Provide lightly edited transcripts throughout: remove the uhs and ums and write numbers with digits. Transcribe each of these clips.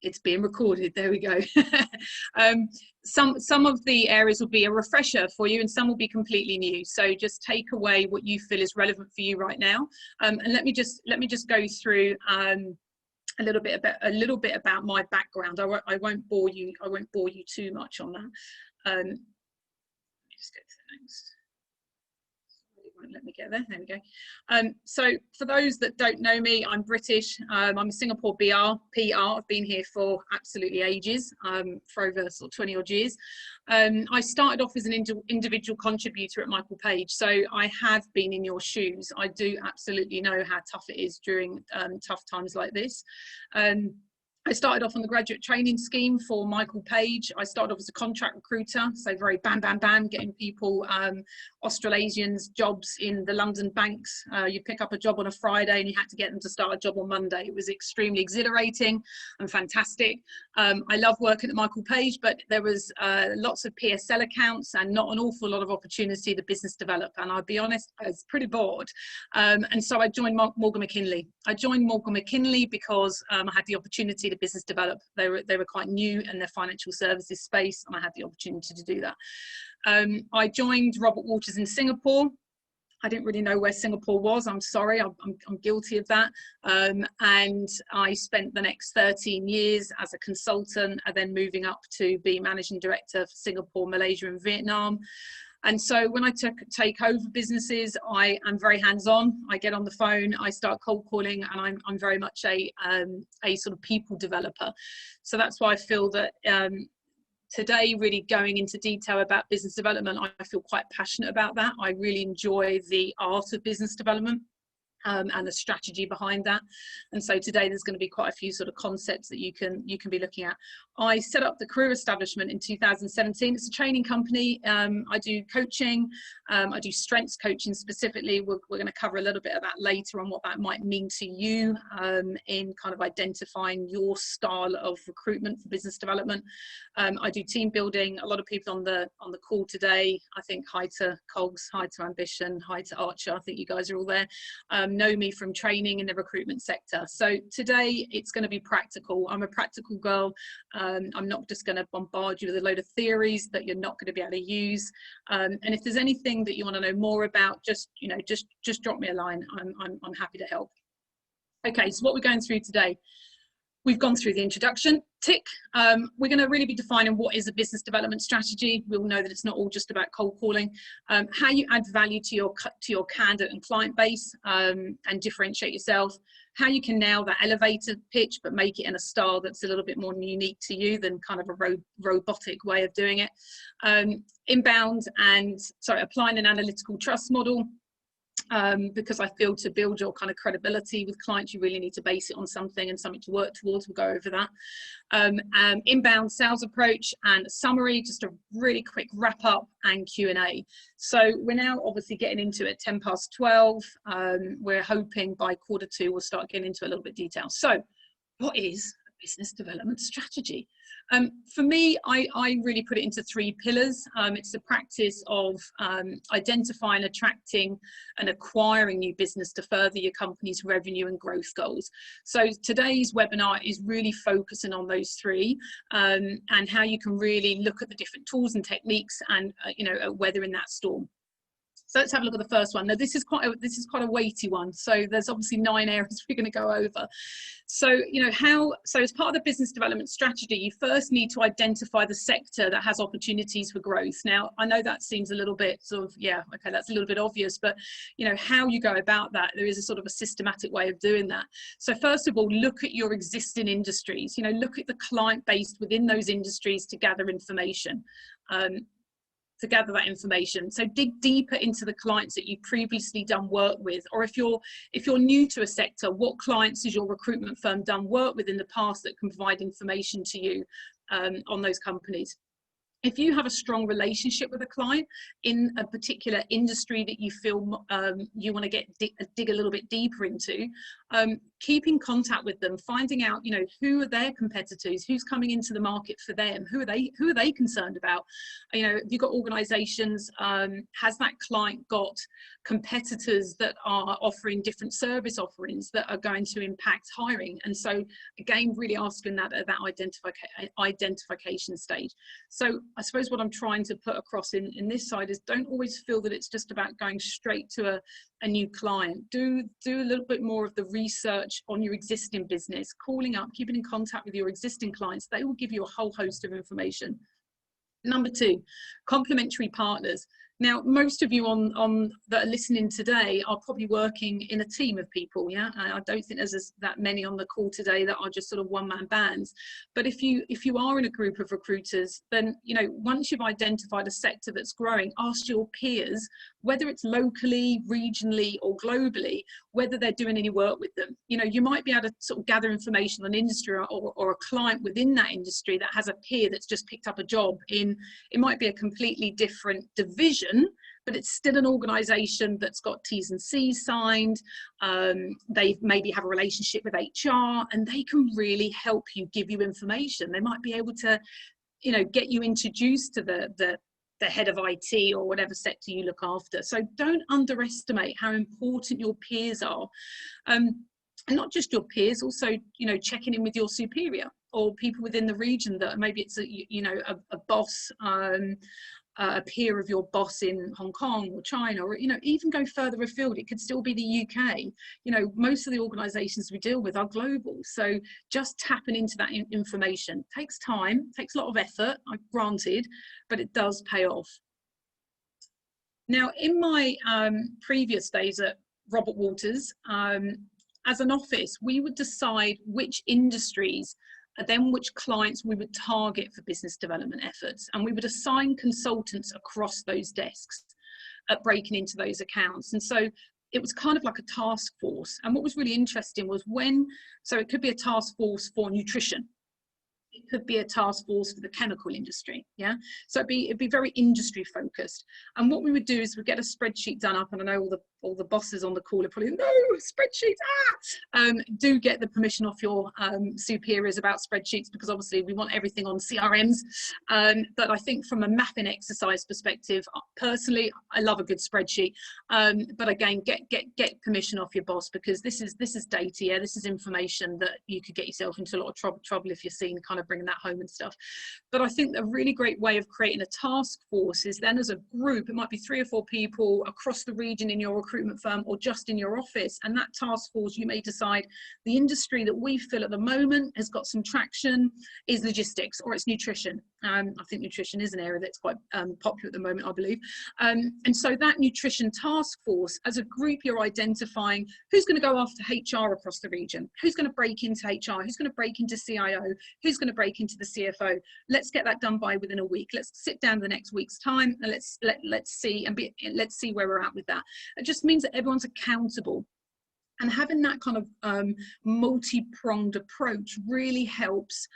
It's being recorded. There we go. Some of the areas will be a refresher for you, and some will be completely new. So just take away what you feel is relevant for you right now. And let me just go through a little bit about my background. I won't bore you too much on that. Let me just go to the next. Won't let me get there. There we go. So for those that don't know me, I'm British. I'm a Singapore PR. I've been here for absolutely ages, for over sort of 20 odd years. I started off as an individual contributor at Michael Page, so I have been in your shoes. I do absolutely know how tough it is during tough times like this. I started off on the graduate training scheme for Michael Page. I started off as a contract recruiter, so very bam, bam, bam, getting people, Australasians, jobs in the London banks. You pick up a job on a Friday and you had to get them to start a job on Monday. It was extremely exhilarating and fantastic. I love working at Michael Page, but there was lots of PSL accounts and not an awful lot of opportunity to business develop. And I'll be honest, I was pretty bored. And so I joined Morgan McKinley. I joined Morgan McKinley because I had the opportunity to business develop. They were quite new in their financial services space, and I had the opportunity to do that. I joined Robert Walters in Singapore. I didn't really know where Singapore was. I'm sorry, I'm guilty of that. And I spent the next 13 years as a consultant, and then moving up to be managing director for Singapore, Malaysia, and Vietnam. And so when I take over businesses, I am very hands-on. I get on the phone, I start cold calling, and I'm very much a sort of people developer. So that's why I feel that today, really going into detail about business development, I feel quite passionate about that. I really enjoy the art of business development. And the strategy behind that. And so today there's going to be quite a few sort of concepts that you can be looking at. I set up the Career Establishment in 2017. It's a training company. I do coaching. I do strengths coaching specifically. We're going to cover a little bit of that later on, what that might mean to you in kind of identifying your style of recruitment for business development. I do team building. A lot of people on the call today, I think hi to Cogs, hi to Ambition, hi to Archer. I think you guys are all there. Know me from training in the recruitment sector. So today it's going to be practical. I'm a practical girl. I'm not just going to bombard you with a load of theories that you're not going to be able to use. And if there's anything that you want to know more about, just drop me a line. I'm happy to help. Okay, so what we're going through today. We've gone through the introduction, tick. We're going to really be defining what is a business development strategy. We'll know that it's not all just about cold calling. How you add value to your candidate and client base and differentiate yourself. How you can nail that elevator pitch, but make it in a style that's a little bit more unique to you than kind of a robotic way of doing it. Applying an analytical trust model. Because I feel to build your kind of credibility with clients, you really need to base it on something and something to work towards. We'll go over that. Inbound sales approach and a summary, just a really quick wrap up and Q&A. So we're now obviously getting into it 12:10. We're hoping by Q2 we'll start getting into a little bit of detail. So what is a business development strategy? For me, I really put it into three pillars. It's the practice of identifying, attracting and acquiring new business to further your company's revenue and growth goals. So today's webinar is really focusing on those three and how you can really look at the different tools and techniques and weathering that storm. So let's have a look at the first one. Now this is quite a weighty one. So there's obviously 9 areas we're going to go over. So as part of the business development strategy, you first need to identify the sector that has opportunities for growth. Now I know that seems a little bit sort of, yeah, okay, that's a little bit obvious, but how you go about that, there is a sort of a systematic way of doing that. So first of all, look at your existing industries. Look at the client base within those industries to gather information. So dig deeper into the clients that you've previously done work with, or if you're new to a sector, what clients has your recruitment firm done work with in the past that can provide information to you on those companies. If you have a strong relationship with a client in a particular industry that you feel you want to dig a little bit deeper into, keep in contact with them, finding out, you know, who are their competitors, who's coming into the market for them, who are they concerned about? You know, have you got organizations, has that client got competitors that are offering different service offerings that are going to impact hiring? And so again, really asking that at that identification stage. So I suppose what I'm trying to put across in this side is, don't always feel that it's just about going straight to a new client. Do a little bit more of the research on your existing business, calling up, keeping in contact with your existing clients. They will give you a whole host of information. Number 2, complementary partners. Now, most of you on that are listening today are probably working in a team of people. Yeah, I don't think there's that many on the call today that are just sort of one-man bands. But if you are in a group of recruiters, then, you know, once you've identified a sector that's growing, ask your peers, whether it's locally, regionally, or globally, whether they're doing any work with them. You know, you might be able to sort of gather information on industry or a client within that industry that has a peer that's just picked up a job in, it might be a completely different division, but it's still an organization that's got T's and C's signed. They maybe have a relationship with HR, and they can really help you, give you information. They might be able to, you know, get you introduced to the head of IT or whatever sector you look after. So don't underestimate how important your peers are. And not just your peers, also, you know, checking in with your superior or people within the region that maybe it's a boss, a peer of your boss in Hong Kong or China, or, you know, even go further afield. It could still be the UK. You know, most of the organizations we deal with are global. So just tapping into that information takes time, takes a lot of effort, granted, but it does pay off. Now, in my previous days at Robert Walters, as an office, we would decide which industries and then which clients we would target for business development efforts. And we would assign consultants across those desks at breaking into those accounts. And so it was kind of like a task force. And what was really interesting was so it could be a task force for nutrition. It could be a task force for the chemical industry, yeah? So it'd be very industry focused. And what we would do is we'd get a spreadsheet done up, and I know all the bosses on the call are probably, no, spreadsheets, do get the permission off your superiors about spreadsheets, because obviously we want everything on CRMs. But I think from a mapping exercise perspective, personally, I love a good spreadsheet. But again, get permission off your boss, because this is data, yeah? This is information that you could get yourself into a lot of trouble if you're seen kind of bringing that home and stuff. But I think a really great way of creating a task force is then, as a group, it might be 3 or 4 people across the region in your recruitment firm or just in your office, and that task force, you may decide the industry that we feel at the moment has got some traction is logistics, or it's nutrition. I think nutrition is an area that's quite popular at the moment, I believe. And so that nutrition task force, as a group, you're identifying who's going to go after HR across the region, who's going to break into HR, who's going to break into CIO, who's going to break into the CFO. Let's get that done by within a week. Let's sit down the next week's time, and let's see where we're at with that. It just means that everyone's accountable. And having that kind of multi-pronged approach really helps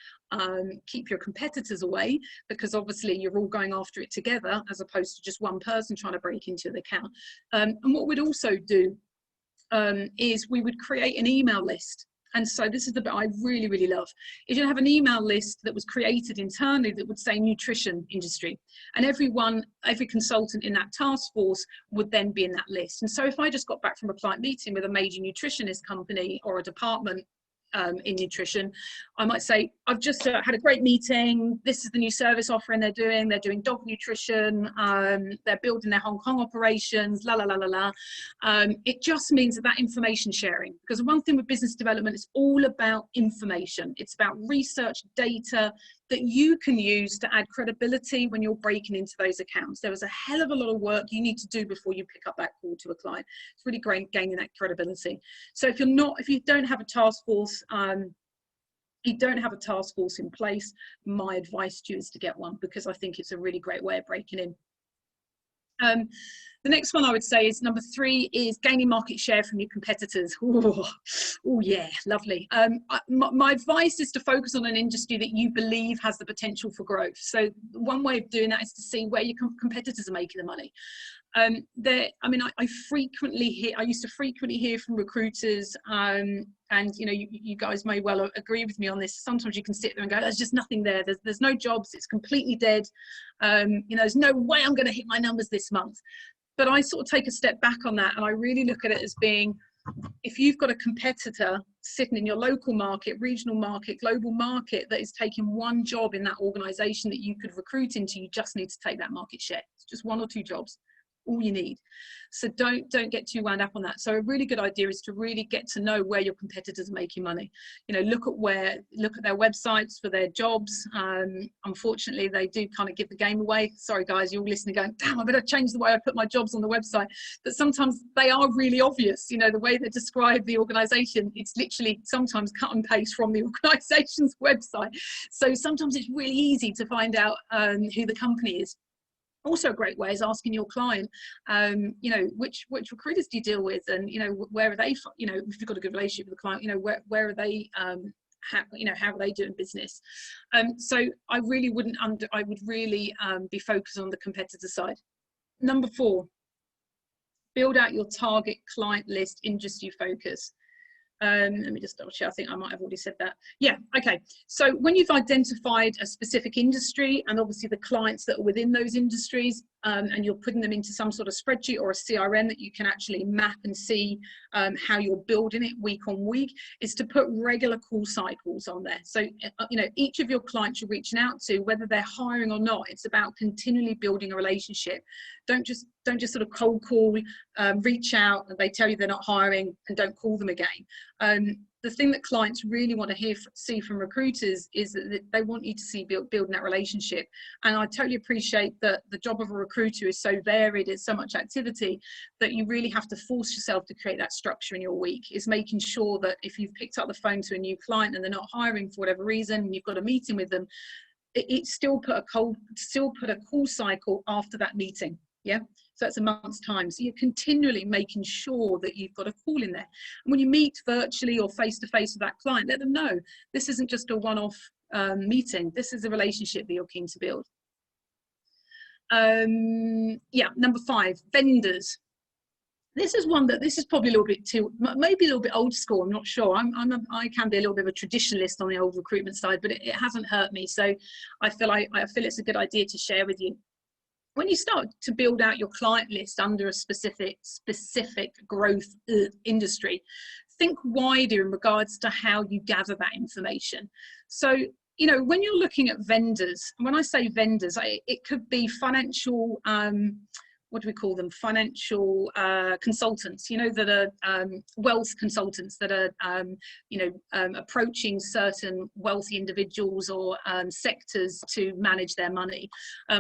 keep your competitors away, because obviously you're all going after it together, as opposed to just one person trying to break into the account. And what we'd also do is we would create an email list. And so this is the bit I really, really love. Is you have an email list that was created internally that would say nutrition industry. And every consultant in that task force would then be in that list. And so if I just got back from a client meeting with a major nutritionist company or a department in nutrition, I might say, I've just had a great meeting. This is the new service offering they're doing. They're doing dog nutrition. They're building their Hong Kong operations, la, la, la, la, la. It just means that information sharing, because one thing with business development is all about information. It's about research data that you can use to add credibility when you're breaking into those accounts. There was a hell of a lot of work you need to do before you pick up that call to a client. It's really great gaining that credibility. So if you don't have a task force, in place, my advice to you is to get one, because I think it's a really great way of breaking in. The next one I would say is number 3 is gaining market share from your competitors. Oh yeah, lovely. My advice is to focus on an industry that you believe has the potential for growth. So one way of doing that is to see where your competitors are making the money. I used to frequently hear from recruiters, and you guys may well agree with me on this. Sometimes you can sit there and go, there's just nothing there. There's no jobs. It's completely dead. There's no way I'm going to hit my numbers this month. But I sort of take a step back on that, and I really look at it as being, if you've got a competitor sitting in your local market, regional market, global market that is taking one job in that organization that you could recruit into, you just need to take that market share. It's just 1 or 2 jobs, all you need. So don't get too wound up on that. So a really good idea is to really get to know where your competitors are making money. Look at their websites for their jobs. Unfortunately, they do kind of give the game away. Sorry guys, you're all listening going, damn, I better change the way I put my jobs on the website. But sometimes they are really obvious. The way they describe the organization, it's literally sometimes cut and paste from the organization's website. So sometimes it's really easy to find out who the company is. Also a great way is asking your client, which recruiters do you deal with, and where are they, if you've got a good relationship with the client, where are they, how are they doing business. So I would really be focused on the competitor side. Number 4, build out your target client list, industry focus. Let me just double check. I think I might have already said that. Yeah, okay. So when you've identified a specific industry and obviously the clients that are within those industries, and you're putting them into some sort of spreadsheet or a CRM that you can actually map and see how you're building it week on week, is to put regular call cycles on there. So, each of your clients you're reaching out to, whether they're hiring or not, it's about continually building a relationship. Don't just sort of cold call, reach out and they tell you they're not hiring and don't call them again. The thing that clients really want to see from recruiters is that they want you to see building that relationship. And I totally appreciate that the job of a recruiter is so varied, it's so much activity, that you really have to force yourself to create that structure in your week, is making sure that if you've picked up the phone to a new client and they're not hiring for whatever reason, and you've got a meeting with them, it's still put a call cycle after that meeting. Yeah, so that's a month's time. So you're continually making sure that you've got a call in there. And when you meet virtually or face-to-face with that client, let them know this isn't just a one-off meeting. This is a relationship that you're keen to build. Number 5, vendors. This is probably a little bit maybe a little bit old school. I'm not sure. I can be a little bit of a traditionalist on the old recruitment side, but it hasn't hurt me. So I feel it's a good idea to share with you. When you start to build out your client list under a specific growth industry, think wider in regards to how you gather that information. So, when you're looking at vendors, and when I say vendors, it could be financial, what do we call them? Financial consultants, that are wealth consultants that are, approaching certain wealthy individuals or sectors to manage their money,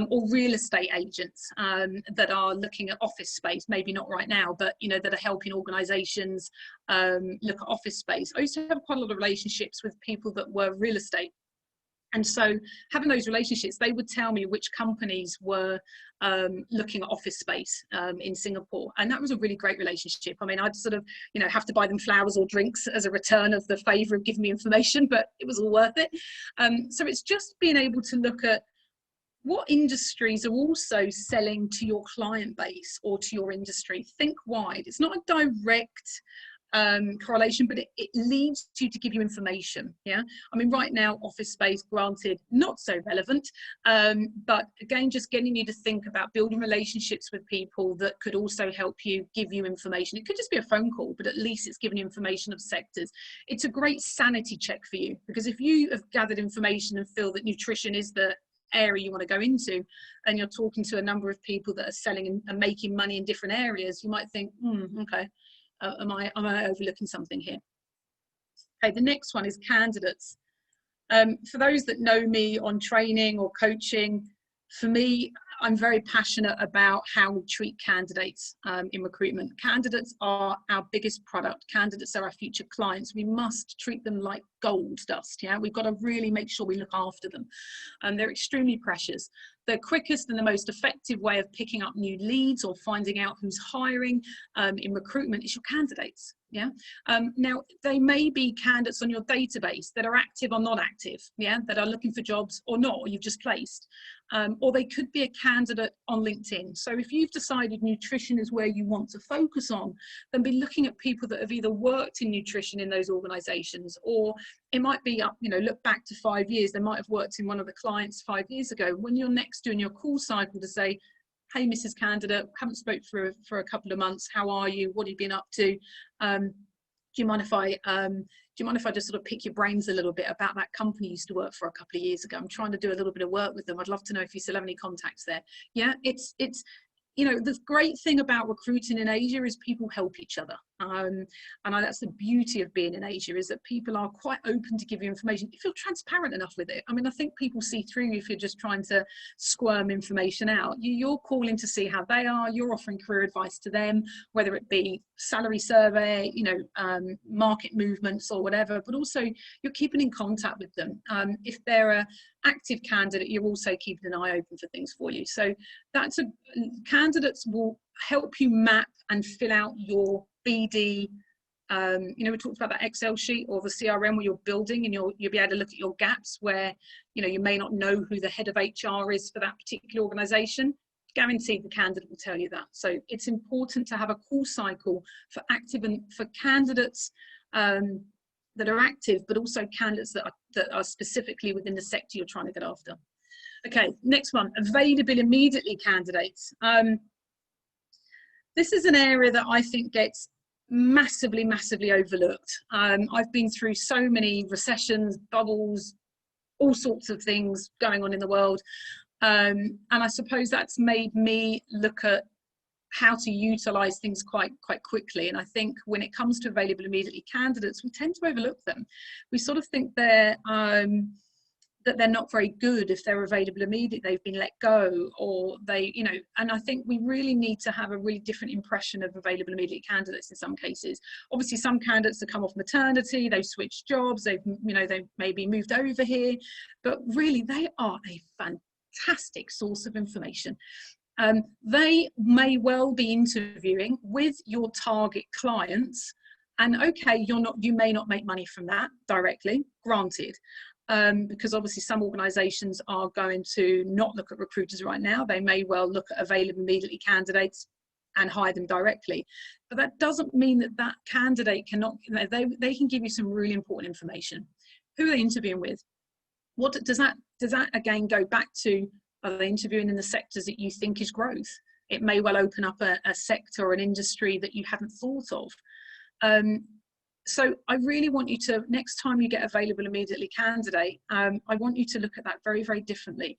or real estate agents that are looking at office space, maybe not right now, but, that are helping organizations look at office space. I used to have quite a lot of relationships with people that were real estate. And so having those relationships, they would tell me which companies were looking at office space in Singapore. And that was a really great relationship. I mean, I'd sort of, have to buy them flowers or drinks as a return of the favor of giving me information, but it was all worth it. So it's just being able to look at what industries are also selling to your client base or to your industry. Think wide. It's not a direct correlation, but it leads you to give you information. Yeah, I mean, right now, office space, granted, not so relevant, but again, just getting you to think about building relationships with people that could also help you, give you information. It could just be a phone call, but at least it's giving you information of sectors. It's a great sanity check for you, because if you have gathered information and feel that nutrition is the area you want to go into, and you're talking to a number of people that are selling and making money in different areas, you might think, okay, am I overlooking something here? Okay, the next one is candidates. For those that know me on training or coaching, for me, I'm very passionate about how we treat candidates in recruitment. Candidates are our biggest product. Candidates are our future clients. We must treat them like gold dust. Yeah, we've got to really make sure we look after them. And they're extremely precious. The quickest and the most effective way of picking up new leads or finding out who's hiring in recruitment is your candidates. Yeah. Now, they may be candidates on your database that are active or not active, yeah, that are looking for jobs or not, or you've just placed. Or they could be a candidate on LinkedIn. So if you've decided nutrition is where you want to focus on, then be looking at people that have either worked in nutrition in those organizations, or it might be up, you know, look back to 5 years. They might have worked in one of the clients 5 years ago. When you're next doing your call cycle to say, hey, Mrs. Candidate, haven't spoke for a couple of months. How are you? What have you been up to? Do you mind if I just sort of pick your brains a little bit about that company you used to work for a couple of years ago? I'm trying to do a little bit of work with them. I'd love to know if you still have any contacts there. Yeah, it's you know, the great thing about recruiting in Asia is people help each other. And that's the beauty of being in Asia, is that people are quite open to give you information if you're transparent enough with it. I mean, I think people see through you if you're just trying to squirm information out. You're calling to see how they are. You're offering career advice to them, whether it be salary survey, you know, market movements or whatever, but also you're keeping in contact with them. If they're a active candidate, you're also keeping an eye open for things for you. So candidates will help you map and fill out your BD. You know, we talked about that Excel sheet or the CRM where you're building, and you'll be able to look at your gaps where, you know, you may not know who the head of HR is for that particular organization. Guaranteed the candidate will tell you that. So it's important to have a call cycle for active and for candidates that are active, but also candidates that are specifically within the sector you're trying to get after. Okay, next one, available immediately candidates. This is an area that I think gets massively overlooked. I've been through so many recessions, bubbles, all sorts of things going on in the world. And I suppose that's made me look at how to utilize things quite quickly. And I think when it comes to available immediately candidates, we tend to overlook them. We sort of think that they're not very good if they're available immediately, they've been let go, or they, you know, and I think we really need to have a really different impression of available immediate candidates in some cases. Obviously, some candidates have come off maternity, they've switched jobs, they've maybe moved over here, but really they are a fantastic source of information. They may well be interviewing with your target clients, and okay, you may not make money from that directly, granted, because obviously some organizations are going to not look at recruiters right now. They may well look at available immediately candidates and hire them directly, but that doesn't mean that that candidate cannot, you know, they can give you some really important information. Who are they interviewing with? What does that again go back to? Are they interviewing in the sectors that you think is growth? It may well open up a sector or an industry that you haven't thought of. So I really want you to, next time you get available immediately candidate, I want you to look at that very differently.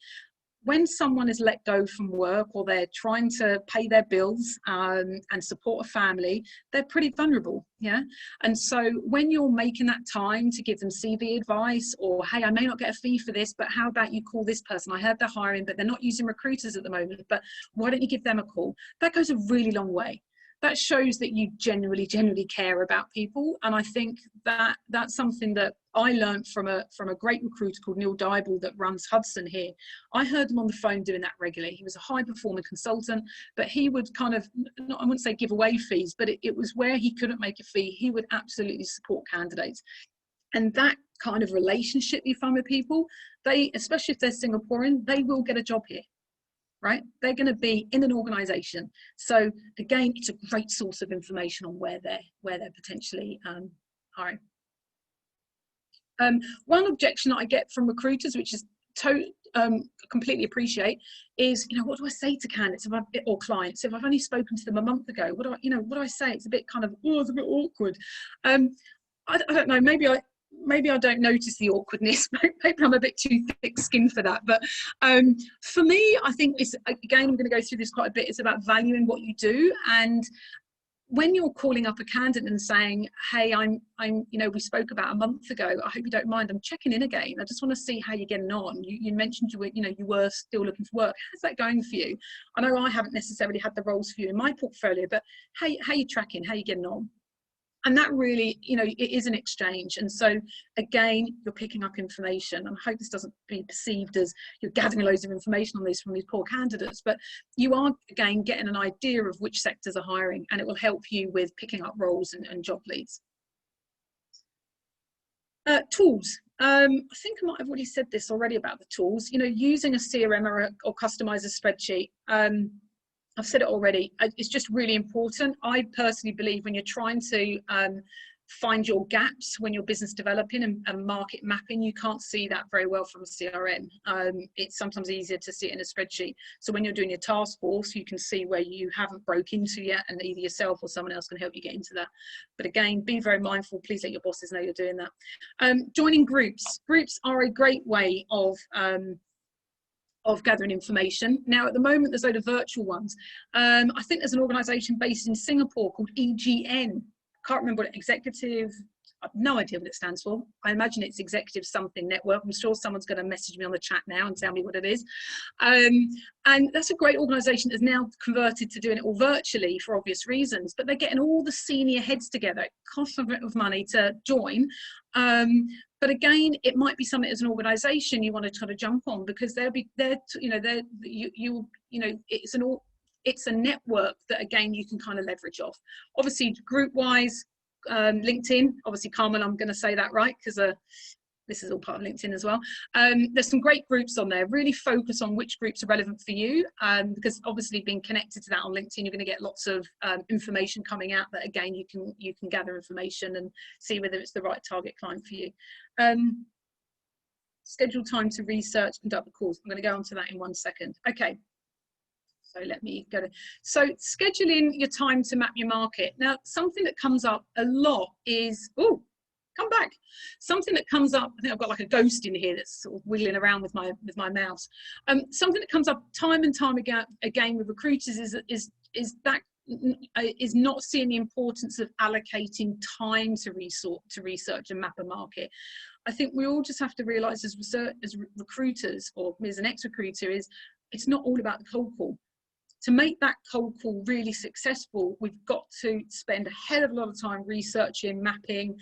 When someone is let go from work, or they're trying to pay their bills and support a family, they're pretty vulnerable, yeah? And so when you're making that time to give them CV advice, or, hey, I may not get a fee for this, but how about you call this person? I heard they're hiring, but they're not using recruiters at the moment, but why don't you give them a call? That goes a really long way. That shows that you genuinely care about people. And I think that that's something that I learned from a great recruiter called Neil Dybel that runs Hudson here. I heard him on the phone doing that regularly. He was a high performing consultant, but he would kind of, I wouldn't say give away fees, but it was where he couldn't make a fee, he would absolutely support candidates. And that kind of relationship you find with people, they, especially if they're Singaporean, they will get a job here. Right? They're going to be in an organization. So again, it's a great source of information on where they're potentially hiring. One objection that I get from recruiters, which is completely appreciate, is, you know, what do I say to candidates or clients if I've only spoken to them a month ago? What do I say? It's a bit kind of, oh, it's a bit awkward. I don't know, maybe I don't notice the awkwardness. Maybe I'm a bit too thick-skinned for that. But for me, I think it's, again, I'm going to go through this quite a bit. It's about valuing what you do. And when you're calling up a candidate and saying, hey, I'm, you know, we spoke about a month ago, I hope you don't mind, I'm checking in again. I just want to see how you're getting on. You mentioned you were still looking for work. How's that going for you? I know I haven't necessarily had the roles for you in my portfolio, but how you tracking? How you getting on? And that really, you know, it is an exchange. And so again, you're picking up information. And I hope this doesn't be perceived as you're gathering loads of information on these from these poor candidates, but you are, again, getting an idea of which sectors are hiring, and it will help you with picking up roles and job leads. Tools. I think I might have already said this already about the tools. You know, using a CRM or customize a spreadsheet. I've said it already, it's just really important. I personally believe when you're trying to find your gaps when you're business developing and market mapping, you can't see that very well from a CRM. It's sometimes easier to see it in a spreadsheet. So when you're doing your task force, you can see where you haven't broke into yet, and either yourself or someone else can help you get into that. But again, be very mindful. Please let your bosses know you're doing that. Joining groups. Groups are a great way of gathering information. Now, at the moment, there's a load of virtual ones. I think there's an organisation based in Singapore called EGN. Can't remember what executive, I've no idea what it stands for. I imagine it's Executive Something Network. I'm sure someone's going to message me on the chat now and tell me what it is. And that's a great organisation that's now converted to doing it all virtually for obvious reasons, but they're getting all the senior heads together. It costs a bit of money to join. But again, it might be something as an organisation you want to try to jump on, because it's a network that, again, you can kind of leverage off. Obviously, group-wise, LinkedIn, obviously, Carmel, I'm going to say that right, because this is all part of LinkedIn as well. There's some great groups on there. Really focus on which groups are relevant for you, because obviously being connected to that on LinkedIn, you're going to get lots of information coming out that, again, you can gather information and see whether it's the right target client for you. Schedule time to research, conduct the calls. I'm going to go on to that in 1 second. Okay. So let me go to, so scheduling your time to map your market. Now, something that comes up a lot is, oh, come back. Something that comes up, I think I've got like a ghost in here that's sort of wiggling around with my mouse. Something that comes up time and time again with recruiters is not seeing the importance of allocating time to research and map a market. I think we all just have to realise as recruiters, or me as an ex-recruiter, is it's not all about the cold call. To make that cold call really successful, we've got to spend a hell of a lot of time researching, mapping,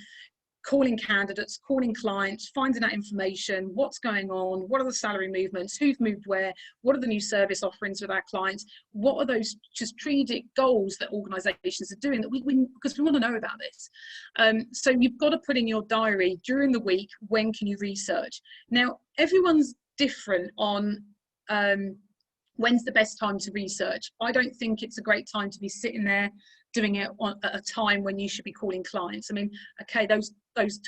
calling candidates, calling clients, finding out information, what's going on, what are the salary movements, who's moved where, what are the new service offerings with our clients, what are those strategic goals that organisations are doing, that because we want to know about this. So you've got to put in your diary during the week, when can you research? Now, everyone's different on when's the best time to research. I don't think it's a great time to be sitting there doing it at a time when you should be calling clients. I mean, okay, those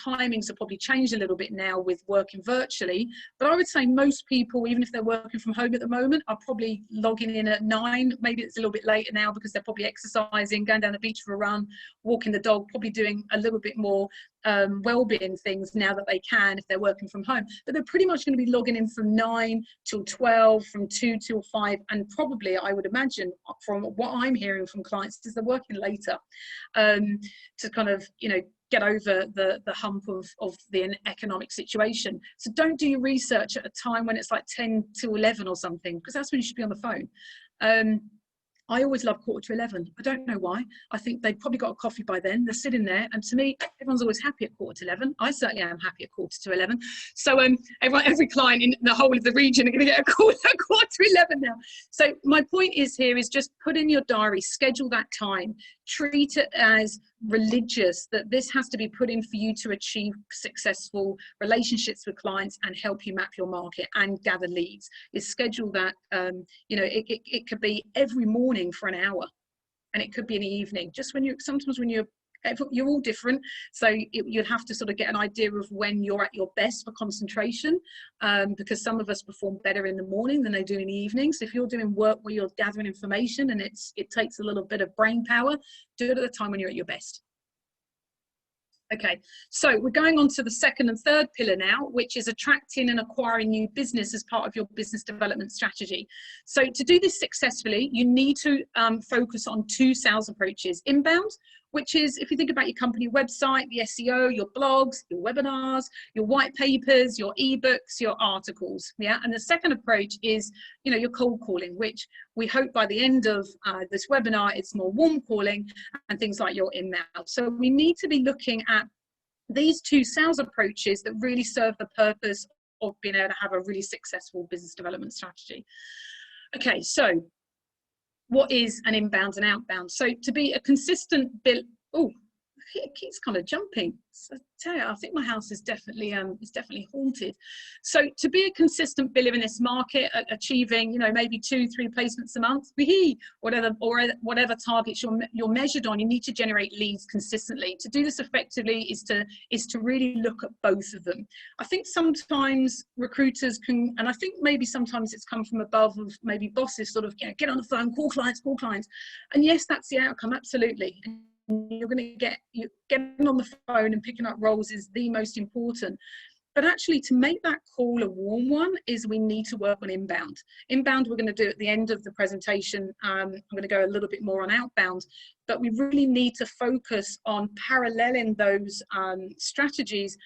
timings have probably changed a little bit now with working virtually, but I would say most people, even if they're working from home at the moment, are probably logging in at 9. Maybe it's a little bit later now because they're probably exercising, going down the beach for a run, walking the dog, probably doing a little bit more well-being things now that they can if they're working from home. But they're pretty much going to be logging in from 9 till 12, from 2 till 5, and probably, I would imagine, from what I'm hearing from clients, is they're working later to kind of, get over the hump of the economic situation. So don't do your research at a time when it's like 10 to 11 or something, because that's when you should be on the phone. I always love 11:15. I don't know why. I think they've probably got a coffee by then. They're sitting there, and to me, everyone's always happy at 11:15. I certainly am happy at 11:45. So every client in the whole of the region are going to get a call at 11:15 now. So my point is here is just put in your diary, schedule that time, treat it as religious, that this has to be put in for you to achieve successful relationships with clients and help you map your market and gather leads. Is schedule that. It could be every morning for an hour, and it could be in the evening, just when sometimes when you're all different, so you'd have to sort of get an idea of when you're at your best for concentration, because some of us perform better in the morning than they do in the evening. So if you're doing work where you're gathering information and it takes a little bit of brain power, do it at the time when you're at your best. Okay, so we're going on to the second and third pillar now, which is attracting and acquiring new business as part of your business development strategy. So to do this successfully, you need to focus on 2 sales approaches. Inbound, which is, if you think about your company website, the SEO, your blogs, your webinars, your white papers, your ebooks, your articles, yeah? And the second approach is, you know, your cold calling, which we hope by the end of this webinar, it's more warm calling and things like your email. So we need to be looking at these 2 sales approaches that really serve the purpose of being able to have a really successful business development strategy. Okay, so what is an inbound and outbound? So to be a consistent oh, it keeps kind of jumping. So, I think my house is definitely haunted. So to be a consistent biller in this market, achieving, you know, maybe 2-3 placements a month, whatever targets you're measured on, you need to generate leads consistently. To do this effectively is to really look at both of them. I think sometimes recruiters can, and I think maybe sometimes it's come from above, of maybe bosses sort of, you know, get on the phone, call clients, and yes, that's the outcome, absolutely. You're going to get, you getting on the phone and picking up roles is the most important. But actually, to make that call a warm one, is we need to work on inbound. Inbound, we're going to do at the end of the presentation. I'm going to go a little bit more on outbound, but we really need to focus on paralleling those strategies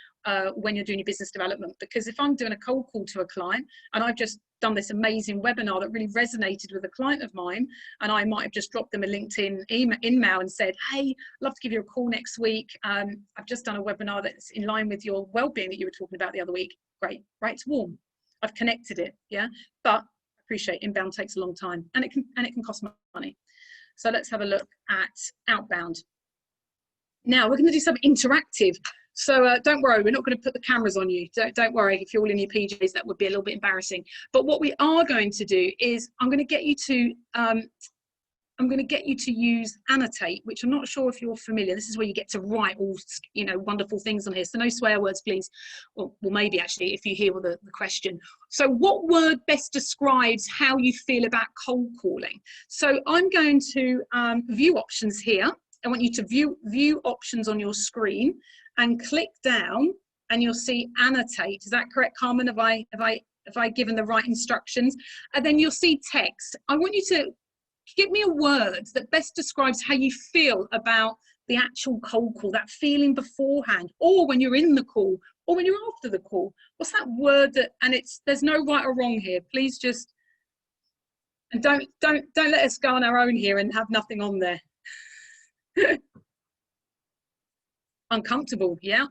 when you're doing your business development. Because if I'm doing a cold call to a client, and I've just done this amazing webinar that really resonated with a client of mine, and I might have just dropped them a LinkedIn email and said, hey, love to give you a call next week. I've just done a webinar that's in line with your well-being that you were talking about the other week. Great, right, it's warm. I've connected it, yeah? But I appreciate inbound takes a long time, and it can cost money. So let's have a look at outbound. Now we're going to do something interactive. So don't worry, we're not going to put the cameras on you. Don't worry, if you're all in your PJs, that would be a little bit embarrassing. But what we are going to do is I'm going to get you to use Annotate, which I'm not sure if you're familiar. This is where you get to write all, you know, wonderful things on here. So no swear words, please. Well maybe actually, if you hear the question. So what word best describes how you feel about cold calling? So I'm going to view options here. I want you to view options on your screen and click down, and you'll see Annotate. Is that correct, Carmen? Have I given the right instructions? And then you'll see text. I want you to give me a word that best describes how you feel about the actual cold call, that feeling beforehand, or when you're in the call, or when you're after the call. What's that word that, and there's no right or wrong here. Please just, and don't let us go on our own here and have nothing on there. Uncomfortable, yeah.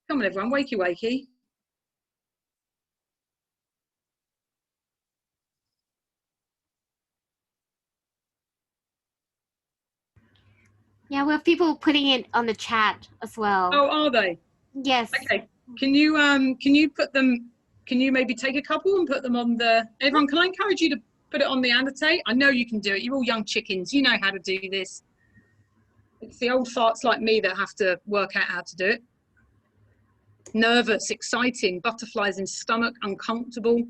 Come on, everyone, wakey, wakey. Yeah, we have people putting it on the chat as well. Oh, are they? Yes. Okay. Can you put them? Can you maybe take a couple and put them on the? Everyone, can I encourage you to put it on the Annotate? I know you can do it. You're all young chickens. You know how to do this. It's the old farts like me that have to work out how to do it. Nervous, exciting, butterflies in stomach, uncomfortable.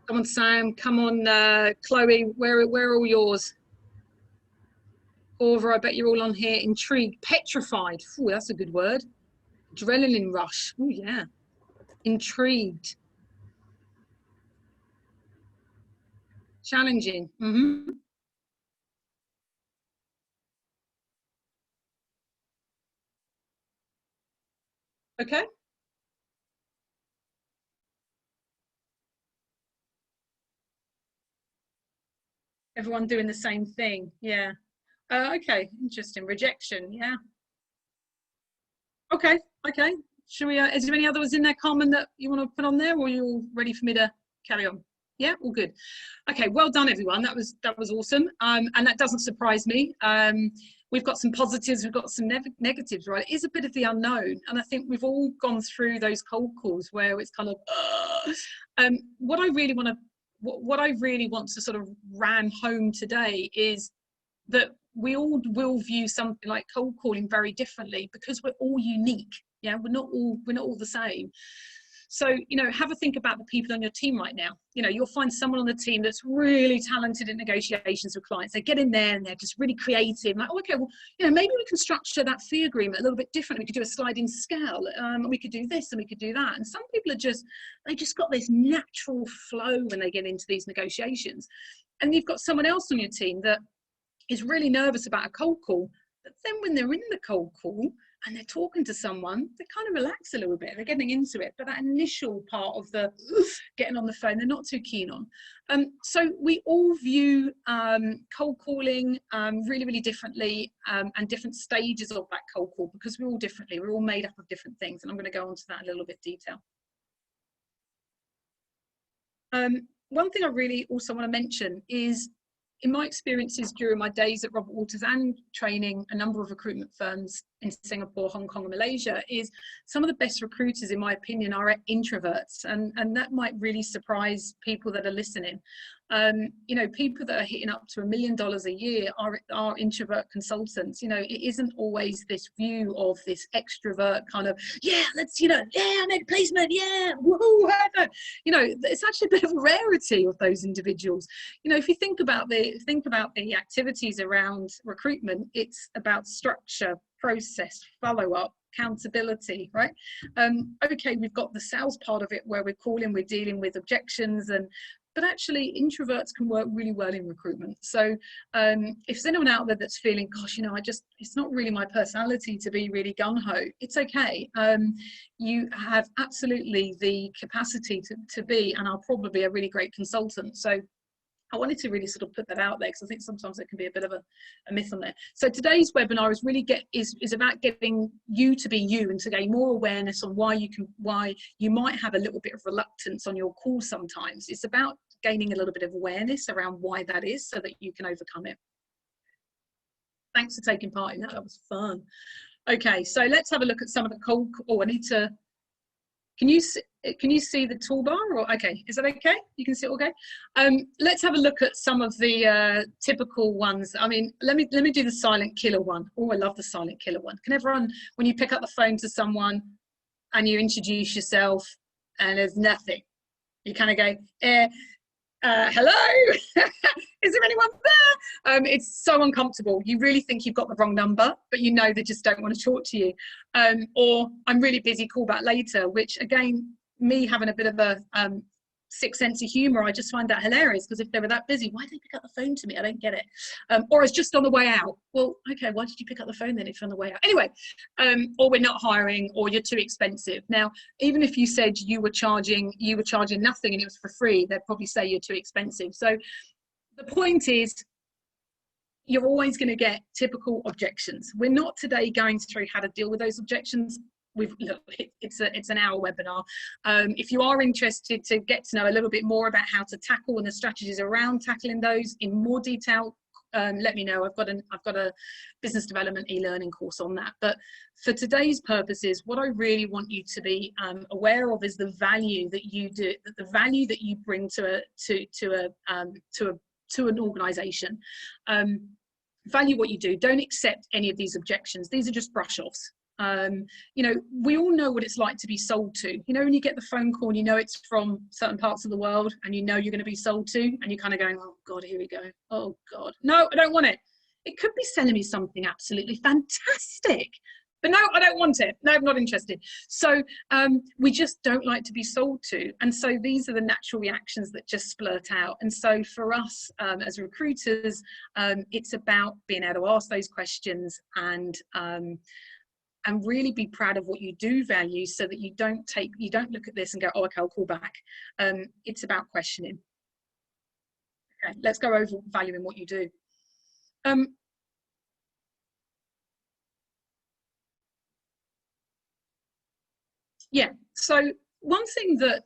Come on, Sam. Come on, Chloe. Where are all yours? Orva, I bet you're all on here. Intrigued, petrified. Ooh, that's a good word. Adrenaline rush. Oh yeah. Intrigued. Challenging. Mm-hmm. Okay. Everyone doing the same thing. Yeah. Okay. Interesting. Rejection. Yeah. Okay. Okay. Should we? Is there any others in there, Carmen, that you want to put on there, or are you all ready for me to carry on? Yeah. All good. Okay. Well done, everyone. That was awesome. And that doesn't surprise me. We've got some positives. We've got some negatives. Right. It is a bit of the unknown, and I think we've all gone through those cold calls where it's kind of. What I really want to sort of ram home today is that we all will view something like cold calling very differently, because we're all unique. Yeah, we're not all the same. So, you know, have a think about the people on your team right now. You know, you'll find someone on the team that's really talented in negotiations with clients. They get in there and they're just really creative. Like, oh, okay, well, you know, maybe we can structure that fee agreement a little bit differently. We could do a sliding scale. We could do this and we could do that. And some people are just, they just got this natural flow when they get into these negotiations. And you've got someone else on your team that is really nervous about a cold call. But then when they're in the cold call and they're talking to someone, they kind of relax a little bit. They're getting into it. But that initial part of the getting on the phone, they're not too keen on. So we all view cold calling really, really differently, and different stages of that cold call, because we're all differently. We're all made up of different things. And I'm going to go on to that in a little bit detail. One thing I really also want to mention is, in my experiences during my days at Robert Walters and training a number of recruitment firms in Singapore, Hong Kong and Malaysia, is some of the best recruiters, in my opinion, are introverts. And that might really surprise people that are listening. You know, people that are hitting up to $1 million a year are introvert consultants. You know, it isn't always this view of this extrovert kind of, yeah, let's, you know, yeah, I made a placement, yeah, woohoo. You know, it's actually a bit of a rarity of those individuals. You know, if you think about the activities around recruitment, it's about structure, process, follow-up, accountability, right? Okay, we've got the sales part of it where we're calling, we're dealing with objections, but actually introverts can work really well in recruitment. So if there's anyone out there that's feeling, gosh, you know, it's not really my personality to be really gung-ho, it's okay. You have absolutely the capacity to be, and are probably a really great consultant. So I wanted to really sort of put that out there, because I think sometimes it can be a bit of a myth on there. So today's webinar is really is about getting you to be you, and to gain more awareness on why you might have a little bit of reluctance on your call sometimes. It's about gaining a little bit of awareness around why that is, so that you can overcome it. Thanks for taking part in that. That was fun. Okay, so let's have a look at some of the cold. Oh, I need to. Can you see the toolbar? Or okay, is that okay? You can see it okay. Let's have a look at some of the typical ones. I mean, let me do the silent killer one. Oh, I love the silent killer one. Can everyone, when you pick up the phone to someone and you introduce yourself and there's nothing, you kind of go, hello, is there anyone there? It's so uncomfortable. You really think you've got the wrong number, but you know they just don't want to talk to you. Or I'm really busy, call back later, which again, me having a bit of a sick sense of humor, I just find that hilarious, because if they were that busy, why did they pick up the phone to me? I don't get it. Or it's just on the way out. Well, okay, why did you pick up the phone then if you're on the way out? Anyway, or we're not hiring, or you're too expensive. Now, even if you said you were charging nothing and it was for free, they'd probably say you're too expensive. So the point is, you're always going to get typical objections. We're not today going through how to deal with those objections. It's an hour webinar. If you are interested to get to know a little bit more about how to tackle and the strategies around tackling those in more detail, let me know. I've got a business development e-learning course on that. But for today's purposes, what I really want you to be aware of is the value that you do, the value that you bring to an organization. Value what you do. Don't accept any of these objections. These are just brush-offs. You know, we all know what it's like to be sold to. You know, when you get the phone call and you know it's from certain parts of the world and you know you're going to be sold to, and you're kind of going, oh God, here we go. Oh God, no, I don't want it. It could be selling me something absolutely fantastic, but no, I don't want it. No, I'm not interested. So we just don't like to be sold to. And so these are the natural reactions that just splurt out. And so for us as recruiters, it's about being able to ask those questions and really be proud of what you do value, so that you don't look at this and go, oh, okay, I'll call back. It's about questioning. Okay, let's go over valuing what you do. Yeah, so one thing that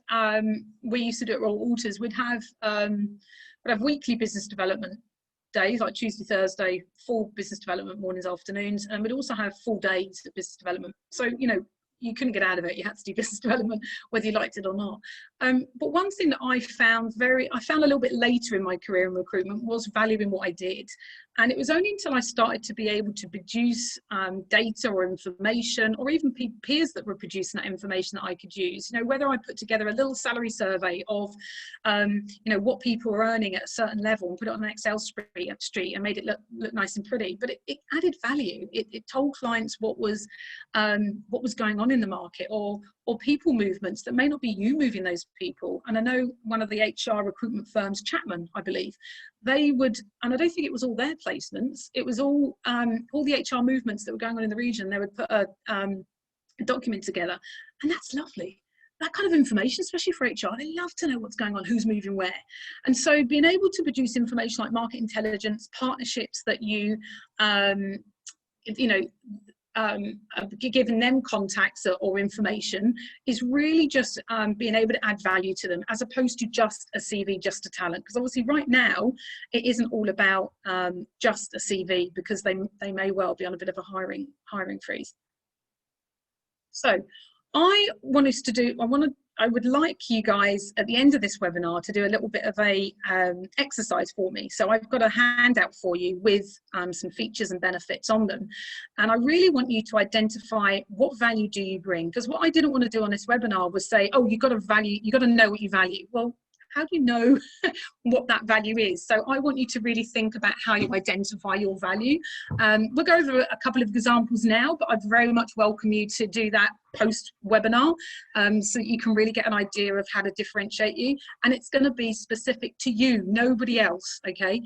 we used to do at Robert Walters, we'd have weekly business development days, like Tuesday, Thursday, full business development mornings, afternoons, and we'd also have full days of business development. So, you know, you couldn't get out of it. You had to do business development, whether you liked it or not. But one thing that I found a little bit later in my career in recruitment was valuing what I did. And it was only until I started to be able to produce data or information, or even peers that were producing that information that I could use, you know, whether I put together a little salary survey of, you know, what people were earning at a certain level and put it on an Excel sheet and made it look nice and pretty, but it added value. It told clients what was going on in the market, or people movements that may not be you moving those people. And I know one of the HR recruitment firms, Chapman, I believe, they would, and I don't think it was all their placements, it was all the HR movements that were going on in the region. They would put a document together, and that's lovely. That kind of information, especially for HR, they love to know what's going on, who's moving where. And so being able to produce information like market intelligence, partnerships that you know, giving them contacts or information, is really just being able to add value to them, as opposed to just a CV, just a talent. Because obviously right now it isn't all about just a CV, because they may well be on a bit of a hiring freeze. So I would like you guys at the end of this webinar to do a little bit of a exercise for me. So I've got a handout for you with some features and benefits on them. And I really want you to identify what value do you bring? Because what I didn't want to do on this webinar was say, oh, you've got to know what you value. Well, how do you know what that value is? So I want you to really think about how you identify your value. We'll go over a couple of examples now, but I'd very much welcome you to do that post-webinar, so that you can really get an idea of how to differentiate you. And it's going to be specific to you, nobody else, okay?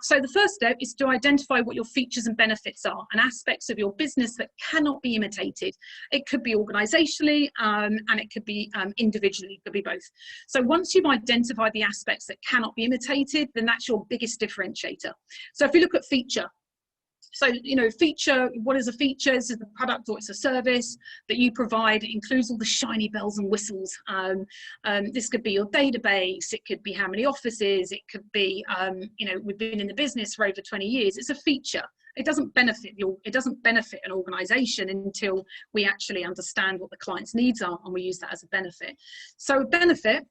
So the first step is to identify what your features and benefits are, and aspects of your business that cannot be imitated. It could be organisationally, and it could be individually, it could be both. So once you've identified the aspects that cannot be imitated, then that's your biggest differentiator. So if we look at feature, so, you know, feature, what is a feature? This is a product or it's a service that you provide. It includes all the shiny bells and whistles. This could be your database. It could be how many offices. It could be, you know, we've been in the business for over 20 years. It's a feature. It doesn't benefit an organization until we actually understand what the client's needs are, and we use that as a benefit. So a benefit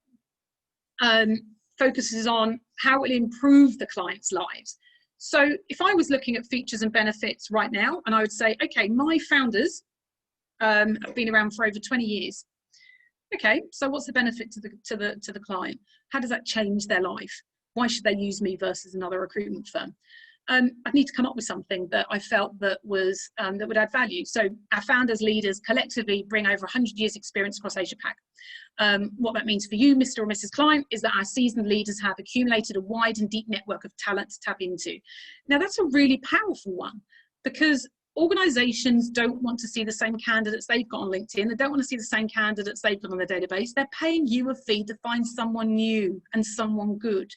focuses on how it will improve the client's lives. So if I was looking at features and benefits right now, and I would say, okay, my founders have been around for over 20 years. Okay, so what's the benefit to the client? How does that change their life? Why should they use me versus another recruitment firm? I'd need to come up with something that I felt that was that would add value. So our founders, leaders collectively bring over 100 years experience across Asia Pac. What that means for you, Mr. or Mrs. Client, is that our seasoned leaders have accumulated a wide and deep network of talent to tap into. Now that's a really powerful one, because organizations don't want to see the same candidates they've got on LinkedIn. They don't want to see the same candidates they've got on their database. They're paying you a fee to find someone new and someone good.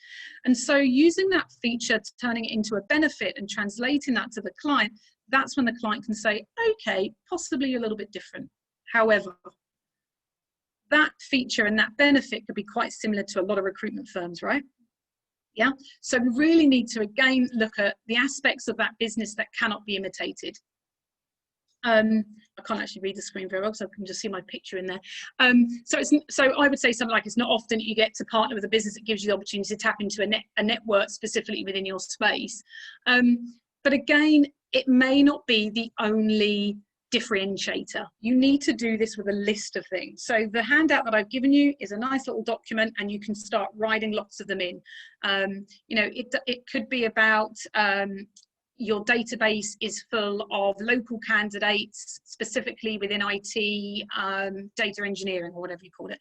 And so using that feature, turning it into a benefit and translating that to the client, that's when the client can say, okay, possibly a little bit different. However, that feature and that benefit could be quite similar to a lot of recruitment firms, right? Yeah, so we really need to again look at the aspects of that business that cannot be imitated. I can't actually read the screen very well, so I can just see my picture in there. So I would say something like, it's not often you get to partner with a business that gives you the opportunity to tap into a network specifically within your space. But again, it may not be the only differentiator. You need to do this with a list of things. So the handout that I've given you is a nice little document, and you can start writing lots of them in. You know, it could be about your database is full of local candidates, specifically within IT, data engineering, or whatever you call it.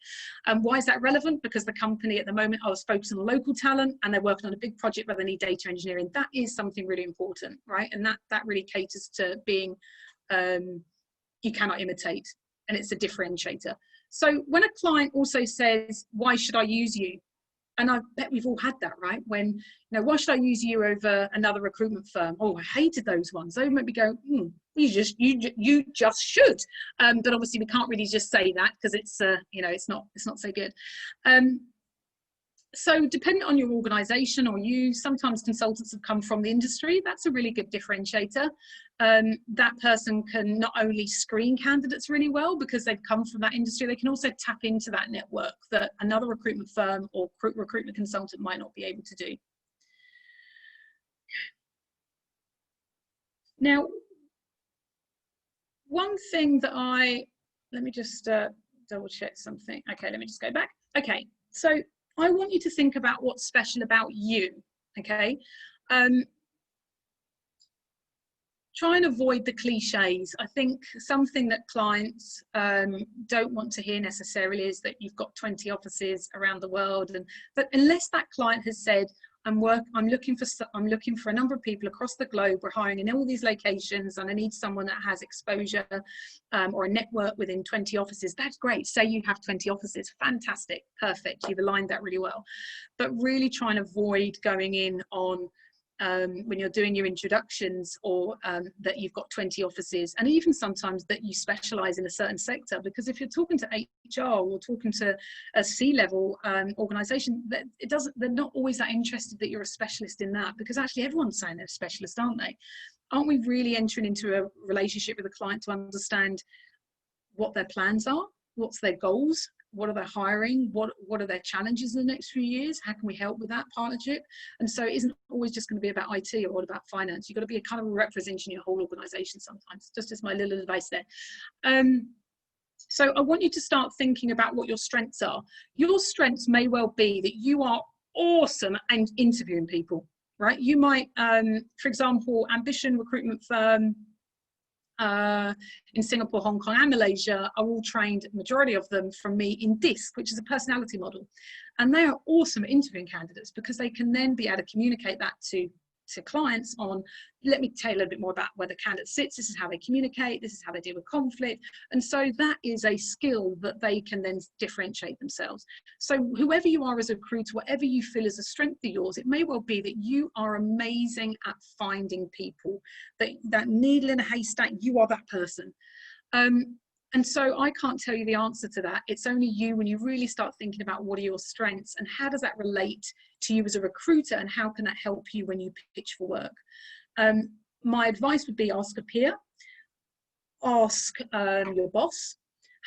Why is that relevant? Because the company at the moment I was focusing on local talent, and they're working on a big project where they need data engineering. That is something really important, right? And that really caters to being you cannot imitate, and it's a differentiator. So when a client also says, why should I use you? And I bet we've all had that, right? When, you know, why should I use you over another recruitment firm? Oh, I hated those ones. They make me go, you just should. But obviously we can't really just say that, because it's you know, it's not so good. So depending on your organization or you, sometimes consultants have come from the industry. That's a really good differentiator. That person can not only screen candidates really well because they've come from that industry, they can also tap into that network that another recruitment firm or recruitment consultant might not be able to do. Now, one thing that let me just double check something. Okay, let me just go back. Okay, so I want you to think about what's special about you, okay? Try and avoid the cliches. I think something that clients don't want to hear necessarily is that you've got 20 offices around the world, but unless that client has said, I'm looking for a number of people across the globe, we're hiring in all these locations, and I need someone that has exposure or a network within 20 offices, that's great. Say you have 20 offices, fantastic, perfect, you've aligned that really well. But really try and avoid going in on when you're doing your introductions, or that you've got 20 offices, and even sometimes that you specialize in a certain sector, because if you're talking to HR or talking to a C-level organization, they're not always that interested that you're a specialist in that, because actually everyone's saying they're a specialist, aren't they? Aren't we really entering into a relationship with a client to understand what their plans are, what's their goals, what are they hiring, what are their challenges in the next few years, how can we help with that partnership? And so it isn't always just going to be about IT or what about finance. You've got to be a kind of representing your whole organization sometimes, just as my little advice there. So I want you to start thinking about what your strengths are. Your strengths may well be that you are awesome at interviewing people, right? You might, for example, Ambition recruitment firm, in Singapore, Hong Kong and Malaysia are all trained, majority of them, from me in DISC, which is a personality model. And they are awesome at interviewing candidates because they can then be able to communicate that to clients on, let me tell you a little bit more about where the candidate sits, this is how they communicate, this is how they deal with conflict. And so that is a skill that they can then differentiate themselves. So whoever you are as a recruiter, whatever you feel is a strength of yours, it may well be that you are amazing at finding people, that needle in a haystack, you are that person. And so I can't tell you the answer to that. It's only you when you really start thinking about what are your strengths and how does that relate to you as a recruiter, and how can that help you when you pitch for work. My advice would be ask a peer, ask your boss,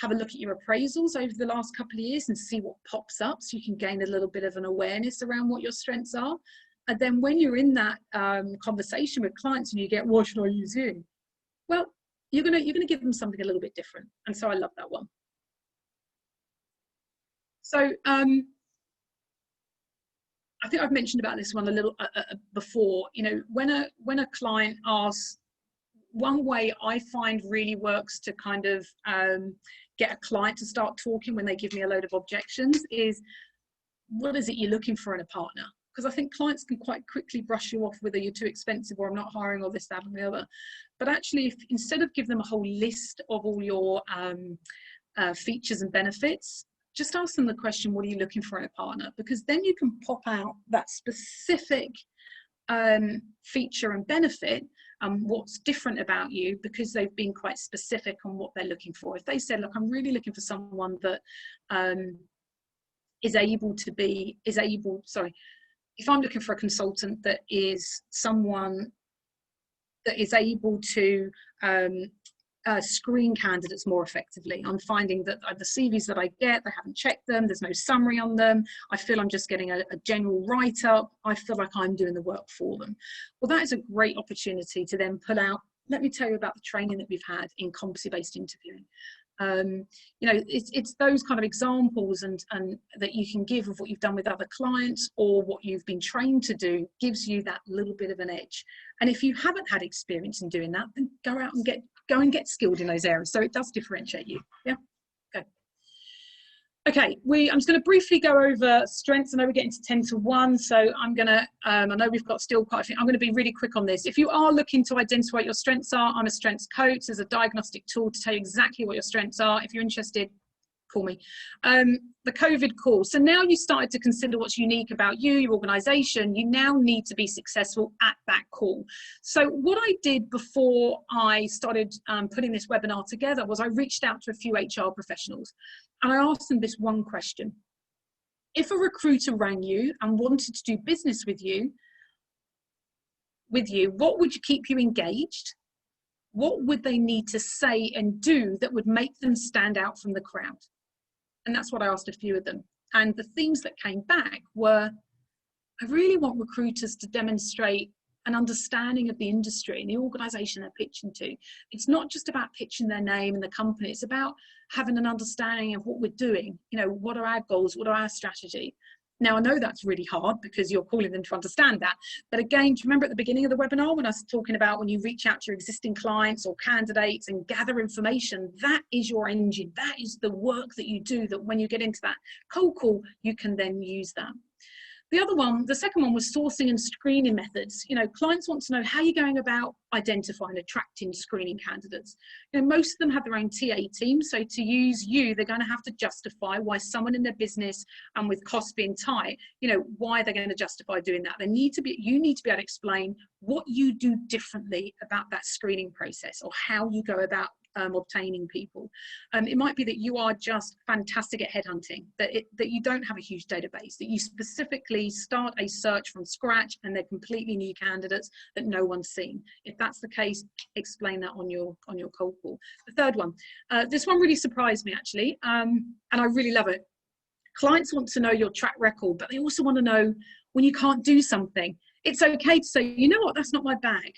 have a look at your appraisals over the last couple of years and see what pops up so you can gain a little bit of an awareness around what your strengths are. And then when you're in that conversation with clients and you get, what should I use you? Well, you're gonna give them something a little bit different. And so I love that one. So I think I've mentioned about this one a little before. You know, when a client asks, one way I find really works to kind of get a client to start talking when they give me a load of objections is, what is it you're looking for in a partner? Because I think clients can quite quickly brush you off whether you're too expensive or I'm not hiring or this, that and the other. But actually, if instead of give them a whole list of all your features and benefits, just ask them the question, what are you looking for in a partner? Because then you can pop out that specific feature and benefit, what's different about you, because they've been quite specific on what they're looking for. If they said, look, I'm really looking for someone that if I'm looking for a consultant that is someone that is able to screen candidates more effectively. I'm finding that the CVs that I get, they haven't checked them, there's no summary on them, I feel I'm just getting a general write-up, I feel like I'm doing the work for them. Well, that is a great opportunity to then pull out, let me tell you about the training that we've had in competency-based interviewing. You know, it's those kind of examples and that you can give of what you've done with other clients or what you've been trained to do gives you that little bit of an edge. And if you haven't had experience in doing that, then go out and get skilled in those areas. So it does differentiate you. Yeah. Okay, I'm just going to briefly go over strengths. I know we're getting to 10 to 1, so I'm going to, I know we've got still quite a few. I'm going to be really quick on this. If you are looking to identify what your strengths are, I'm a strengths coach. There's a diagnostic tool to tell you exactly what your strengths are. If you're interested, call me. The COVID call. So now you started to consider what's unique about you, your organization, you now need to be successful at that call. So what I did before I started putting this webinar together was I reached out to a few HR professionals and I asked them this one question. If a recruiter rang you and wanted to do business with you, what would keep you engaged? What would they need to say and do that would make them stand out from the crowd? And that's what I asked a few of them. And the themes that came back were, I really want recruiters to demonstrate an understanding of the industry and the organization they're pitching to. It's not just about pitching their name and the company. It's about having an understanding of what we're doing. You know, what are our goals? What are our strategy? Now, I know that's really hard because you're calling them to understand that. But again, do you remember at the beginning of the webinar when I was talking about when you reach out to your existing clients or candidates and gather information, that is your engine. That is the work that you do, that when you get into that cold call, you can then use that. The other one, the second one, was sourcing and screening methods. You know, clients want to know how you're going about identifying, attracting, screening candidates. You know, most of them have their own TA team, so to use you, they're going to have to justify why someone in their business, and with costs being tight, you know, why they're going to justify doing that. You need to be able to explain what you do differently about that screening process, or how you go about obtaining people. It might be that you are just fantastic at headhunting, that you don't have a huge database, that you specifically start a search from scratch and they're completely new candidates that no one's seen. If that's the case, explain that on your cold call. The third one, this one really surprised me actually, and I really love it. Clients want to know your track record, but they also want to know when you can't do something. It's okay to say, you know what, that's not my bag,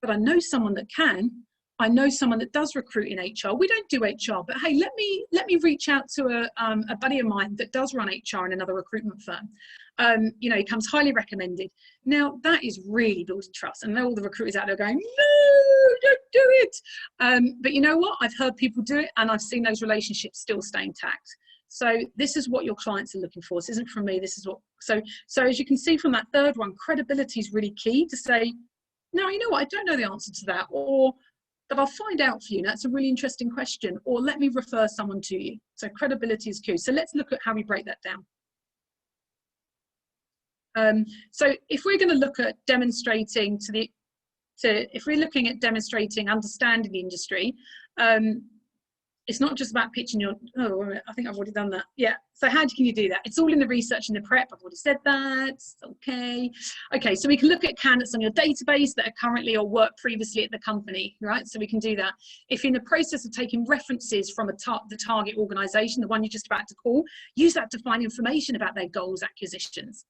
but I know someone that can. I know someone that does recruit in HR. We don't do HR, but hey, let me reach out to a buddy of mine that does run HR in another recruitment firm. You know, he comes highly recommended. Now that is really building trust, and I know all the recruiters out there going, no, don't do it. But you know what? I've heard people do it, and I've seen those relationships still stay intact. So this is what your clients are looking for. This isn't from me. This is what. So as you can see from that third one, credibility is really key to say, no, you know what? I don't know the answer to that, or but I'll find out for you. That's a really interesting question. Or let me refer someone to you. So credibility is key. So let's look at how we break that down. So if we're going to look at demonstrating if we're looking at demonstrating understanding the industry, it's not just about pitching your, oh, I think I've already done that. Yeah, so how can you do that? It's all in the research and the prep. I've already said that, okay. Okay, so we can look at candidates on your database that are currently or work previously at the company, right? So we can do that. If you're in the process of taking references from the target organization, the one you're just about to call, use that to find information about their goals, acquisitions.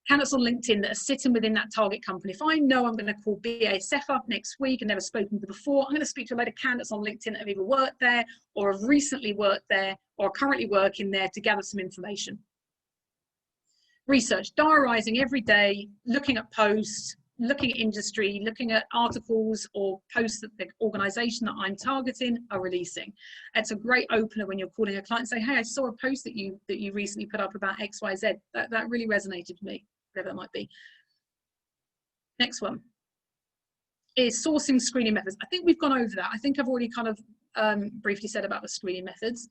Candidates on LinkedIn that are sitting within that target company. If I know I'm going to call BASF up next week and never spoken to them before, I'm going to speak to a load of candidates on LinkedIn that have either worked there or have recently worked there or are currently working there to gather some information. Research, diarising every day, looking at posts, looking at industry, looking at articles or posts that the organisation that I'm targeting are releasing. It's a great opener when you're calling a client and say, hey, I saw a post that you recently put up about XYZ. That really resonated with me, whatever that might be. Next one is sourcing screening methods. I think we've gone over that. I think I've already kind of briefly said about the screening methods.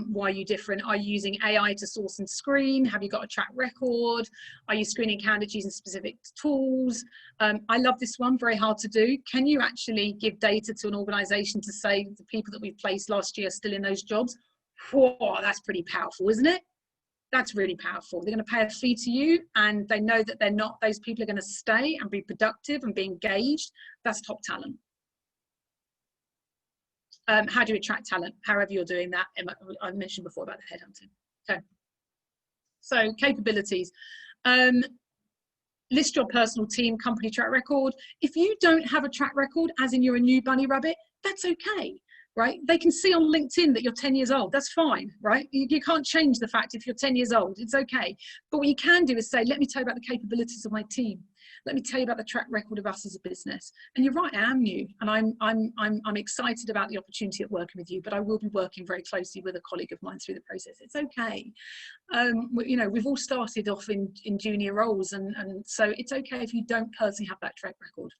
Why are you different? Are you using AI to source and screen? Have you got a track record? Are you screening candidates using specific tools? I love this one, very hard to do. Can you actually give data to an organization to say the people that we've placed last year are still in those jobs? Whoa, that's pretty powerful, isn't it? That's really powerful. They're going to pay a fee to you and they know that those people are going to stay and be productive and be engaged. That's top talent. How do you attract talent? However you're doing that, I mentioned before about the headhunting. Okay. So capabilities. List your personal team, company track record. If you don't have a track record, as in you're a new bunny rabbit, that's okay, right? They can see on LinkedIn that you're 10 years old. That's fine, right? You can't change the fact if you're 10 years old. It's okay. But what you can do is say, let me tell you about the capabilities of my team. Let me tell you about the track record of us as a business. And you're right, I am new, and I'm excited about the opportunity of working with you, but I will be working very closely with a colleague of mine through the process. It's okay. You know, we've all started off in junior roles, and so it's okay if you don't personally have that track record.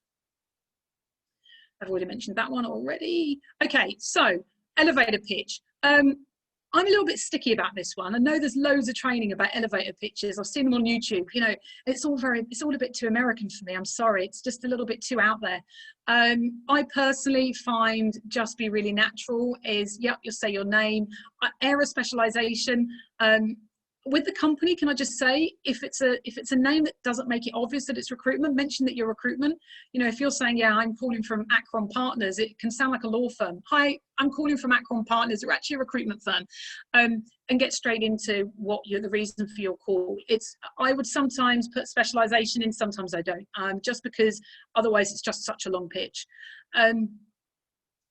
I've already mentioned that one already. Okay, so elevator pitch. I'm a little bit sticky about this one. I know there's loads of training about elevator pitches. I've seen them on YouTube. You know, it's all a bit too American for me. I'm sorry. It's just a little bit too out there. I personally find just be really natural is, yep, you'll say your name. Area specialization. with the company, can I just say, if it's a name that doesn't make it obvious that it's recruitment, mention that you're recruitment. You know, if you're saying, yeah, I'm calling from Akron Partners, it can sound like a law firm. Hi, I'm calling from Akron Partners. We're actually a recruitment firm. And get straight into the reason for your call. I would sometimes put specialization in, sometimes I don't, just because otherwise it's just such a long pitch.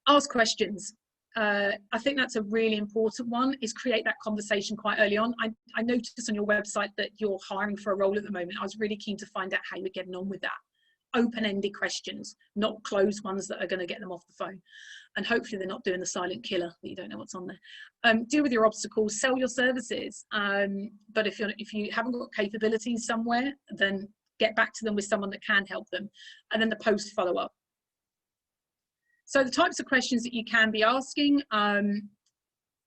Ask questions. I think that's a really important one, is create that conversation quite early on. I noticed on your website that you're hiring for a role at the moment. I was really keen to find out how you're getting on with that. Open-ended questions, not closed ones that are going to get them off the phone. And hopefully they're not doing the silent killer that you don't know what's on there. Deal with your obstacles, sell your services. But if you haven't got capabilities somewhere, then get back to them with someone that can help them. And then the post follow-up. So the types of questions that you can be asking,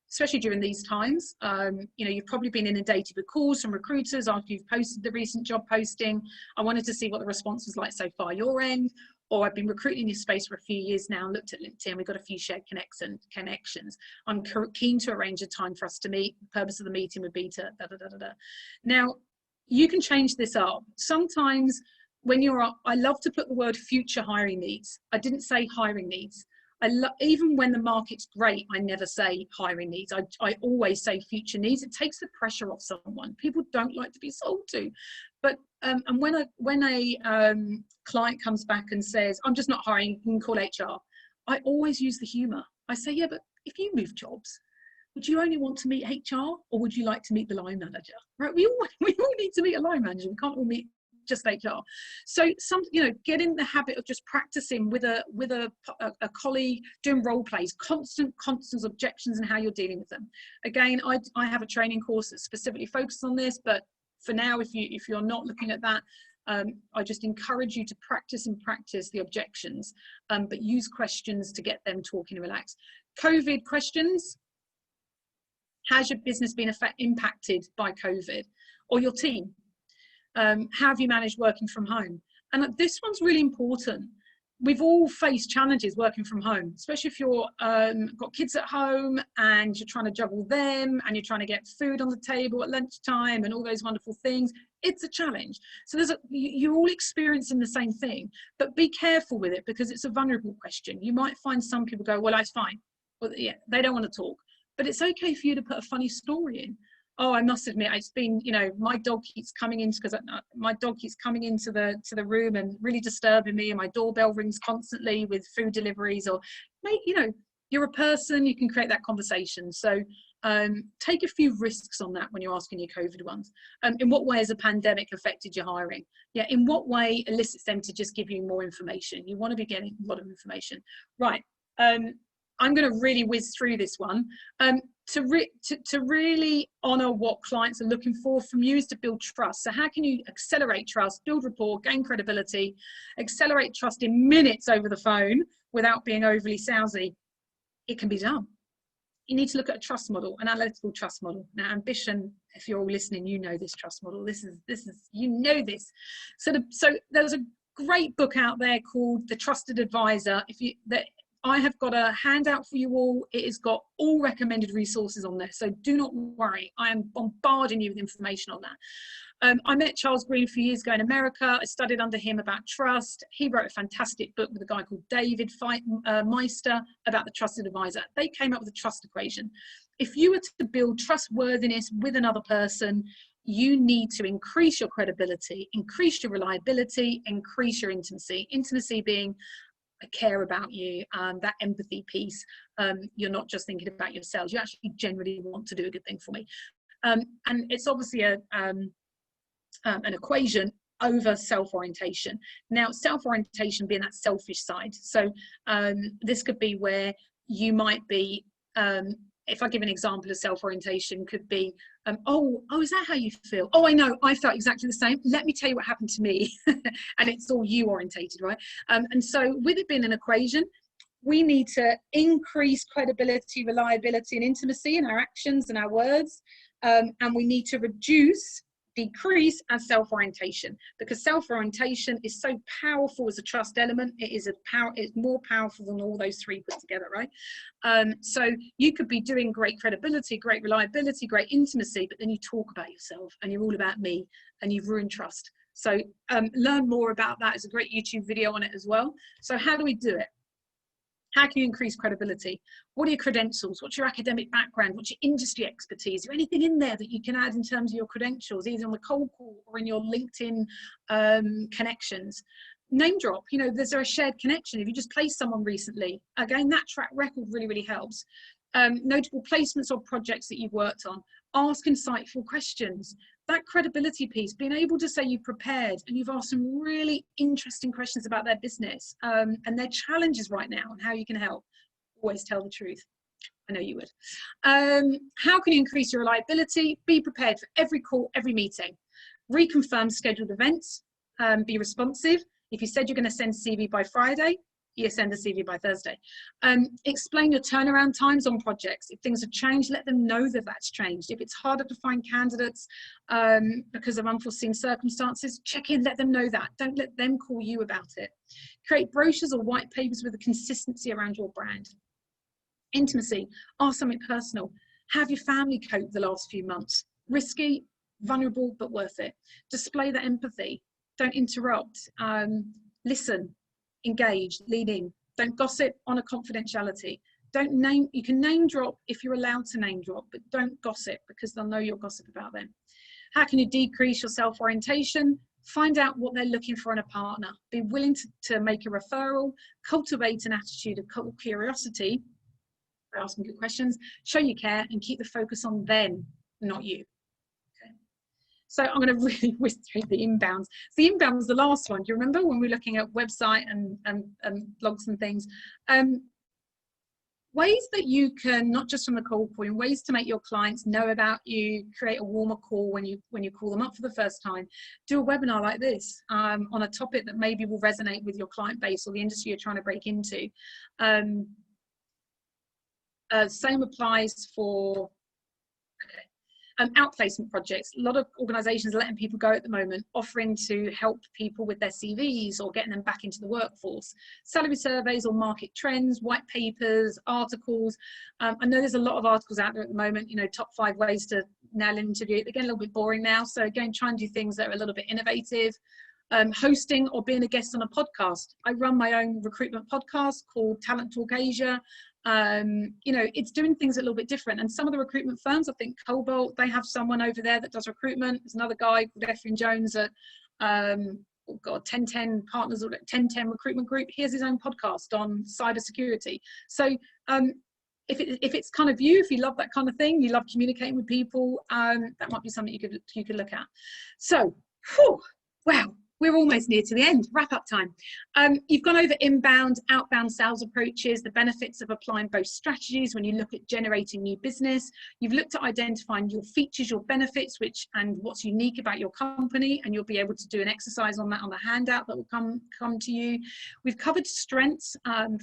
especially during these times, you know, you've probably been inundated with calls from recruiters after you've posted the recent job posting. I wanted to see what the response was like so far your end, or I've been recruiting in this space for a few years now and looked at LinkedIn. We've got a few shared connections. I'm keen to arrange a time for us to meet. The purpose of the meeting would be to da-da-da-da-da. Now, you can change this up. Sometimes when I love to put the word future hiring needs. I didn't say hiring needs. Even when the market's great, I never say hiring needs. I always say future needs. It takes the pressure off someone. People don't like to be sold to. But and when a client comes back and says, I'm just not hiring, you can call HR, I always use the humor. I say, yeah, but if you move jobs, would you only want to meet HR, or would you like to meet the line manager? Right? We all need to meet a line manager. We can't all meet just HR. So get in the habit of just practicing with a colleague, doing role plays, constant objections and how you're dealing with them. Again, I have a training course that specifically focuses on this, but for now, if you're not looking at that, I just encourage you to practice the objections, but use questions to get them talking and relaxed. COVID questions. Has your business been impacted by COVID, or your team? How have you managed working from home? And this one's really important. We've all faced challenges working from home, especially if you're got kids at home and you're trying to juggle them and you're trying to get food on the table at lunchtime and all those wonderful things. It's a challenge. So you're all experiencing the same thing, but be careful with it because it's a vulnerable question. You might find some people go, well, that's fine. Well, yeah, they don't want to talk, but it's okay for you to put a funny story in. Oh, I must admit, it's been, my dog keeps coming into the room and really disturbing me, and my doorbell rings constantly with food deliveries. Or, you're a person, you can create that conversation. So take a few risks on that when you're asking your COVID ones. In what way has a pandemic affected your hiring? Yeah, in what way elicits them to just give you more information? You want to be getting a lot of information. Right. I'm going to really whiz through this one. To really honor what clients are looking for from you is to build trust. So how can you accelerate trust, build rapport, gain credibility, accelerate trust in minutes over the phone without being overly salesy? It can be done. You need to look at a trust model, an analytical trust model. Now, Ambition, if you're all listening, you know this trust model. This is So there's a great book out there called The Trusted Advisor. I have got a handout for you all. It has got all recommended resources on there. So do not worry. I am bombarding you with information on that. I met Charles Green a few years ago in America. I studied under him about trust. He wrote a fantastic book with a guy called David Meister about the trusted advisor. They came up with a trust equation. If you were to build trustworthiness with another person, you need to increase your credibility, increase your reliability, increase your intimacy. Intimacy being I care about you, that empathy piece. You're not just thinking about yourselves. You actually genuinely want to do a good thing for me. And it's obviously an equation over self-orientation. Now, self-orientation being that selfish side. So this could be where you might be, if I give an example of self-orientation, could be, oh, is that how you feel? Oh, I know, I felt exactly the same. Let me tell you what happened to me. And it's all you orientated, right? And so with it being an equation, we need to increase credibility, reliability, and intimacy in our actions and our words. And we need to reduce decrease, and self-orientation, because self-orientation is so powerful as a trust element. It's more powerful than all those three put together, right? So you could be doing great credibility, great reliability, great intimacy, but then you talk about yourself and you're all about me, and you've ruined trust. So learn more about that. There's a great YouTube video on it as well. So how do we do it? How can you increase credibility? What are your credentials? What's your academic background? What's your industry expertise? Is there anything in there that you can add in terms of your credentials, either on the cold call or in your LinkedIn connections? Name drop, you know, there's a shared connection. If you just placed someone recently, again, that track record really, really helps. Notable placements or projects that you've worked on. Ask insightful questions. That credibility piece, being able to say you prepared and you've asked some really interesting questions about their business and their challenges right now and how you can help. Always tell the truth. I know you would. How can you increase your reliability? Be prepared for every call, every meeting. Reconfirm scheduled events. Be responsive. If you said you're going to send CV by Friday, you send a CV by Thursday. Explain your turnaround times on projects. If things have changed, let them know that that's changed. If it's harder to find candidates because of unforeseen circumstances, check in, let them know that. Don't let them call you about it. Create brochures or white papers with a consistency around your brand. Intimacy, ask something personal. Have your family cope the last few months? Risky, vulnerable, but worth it. Display the empathy. Don't interrupt. Listen. Engage, lean in. Don't gossip, honor confidentiality. Don't name, you can name drop if you're allowed to name drop, but don't gossip because they'll know you'll gossip about them. How can you decrease your self-orientation? Find out what they're looking for in a partner. Be willing to make a referral, cultivate an attitude of curiosity by asking good questions, show you care, and keep the focus on them, not you. So I'm going to really whiz through the inbounds. The inbound was the last one. Do you remember when we were looking at website and blogs and things? Ways that you can, not just from the cold calling, ways to make your clients know about you, create a warmer call when you call them up for the first time. Do a webinar like this on a topic that maybe will resonate with your client base or the industry you're trying to break into. Same applies for outplacement projects. A lot of organizations are letting people go at the moment, offering to help people with their CVs or getting them back into the workforce. Salary surveys or market trends, white papers, articles. I know there's a lot of articles out there at the moment, you know, top 5 ways to nail an interview. They're getting a little bit boring now. So again, try and do things that are a little bit innovative. Hosting or being a guest on a podcast. I run my own recruitment podcast called Talent Talk Asia. You know, it's doing things a little bit different. And some of the recruitment firms, I think Cobalt, they have someone over there that does recruitment. There's another guy called Efrain Jones at 1010 Partners or 1010 Recruitment Group. He has his own podcast on cybersecurity. So if it's kind of you, if you love that kind of thing, you love communicating with people, that might be something you could look at. So, wow. We're almost near to the end, wrap up time. You've gone over inbound, outbound sales approaches, the benefits of applying both strategies when you look at generating new business. You've looked at identifying your features, your benefits, and what's unique about your company, and you'll be able to do an exercise on that on the handout that will come to you. We've covered strengths,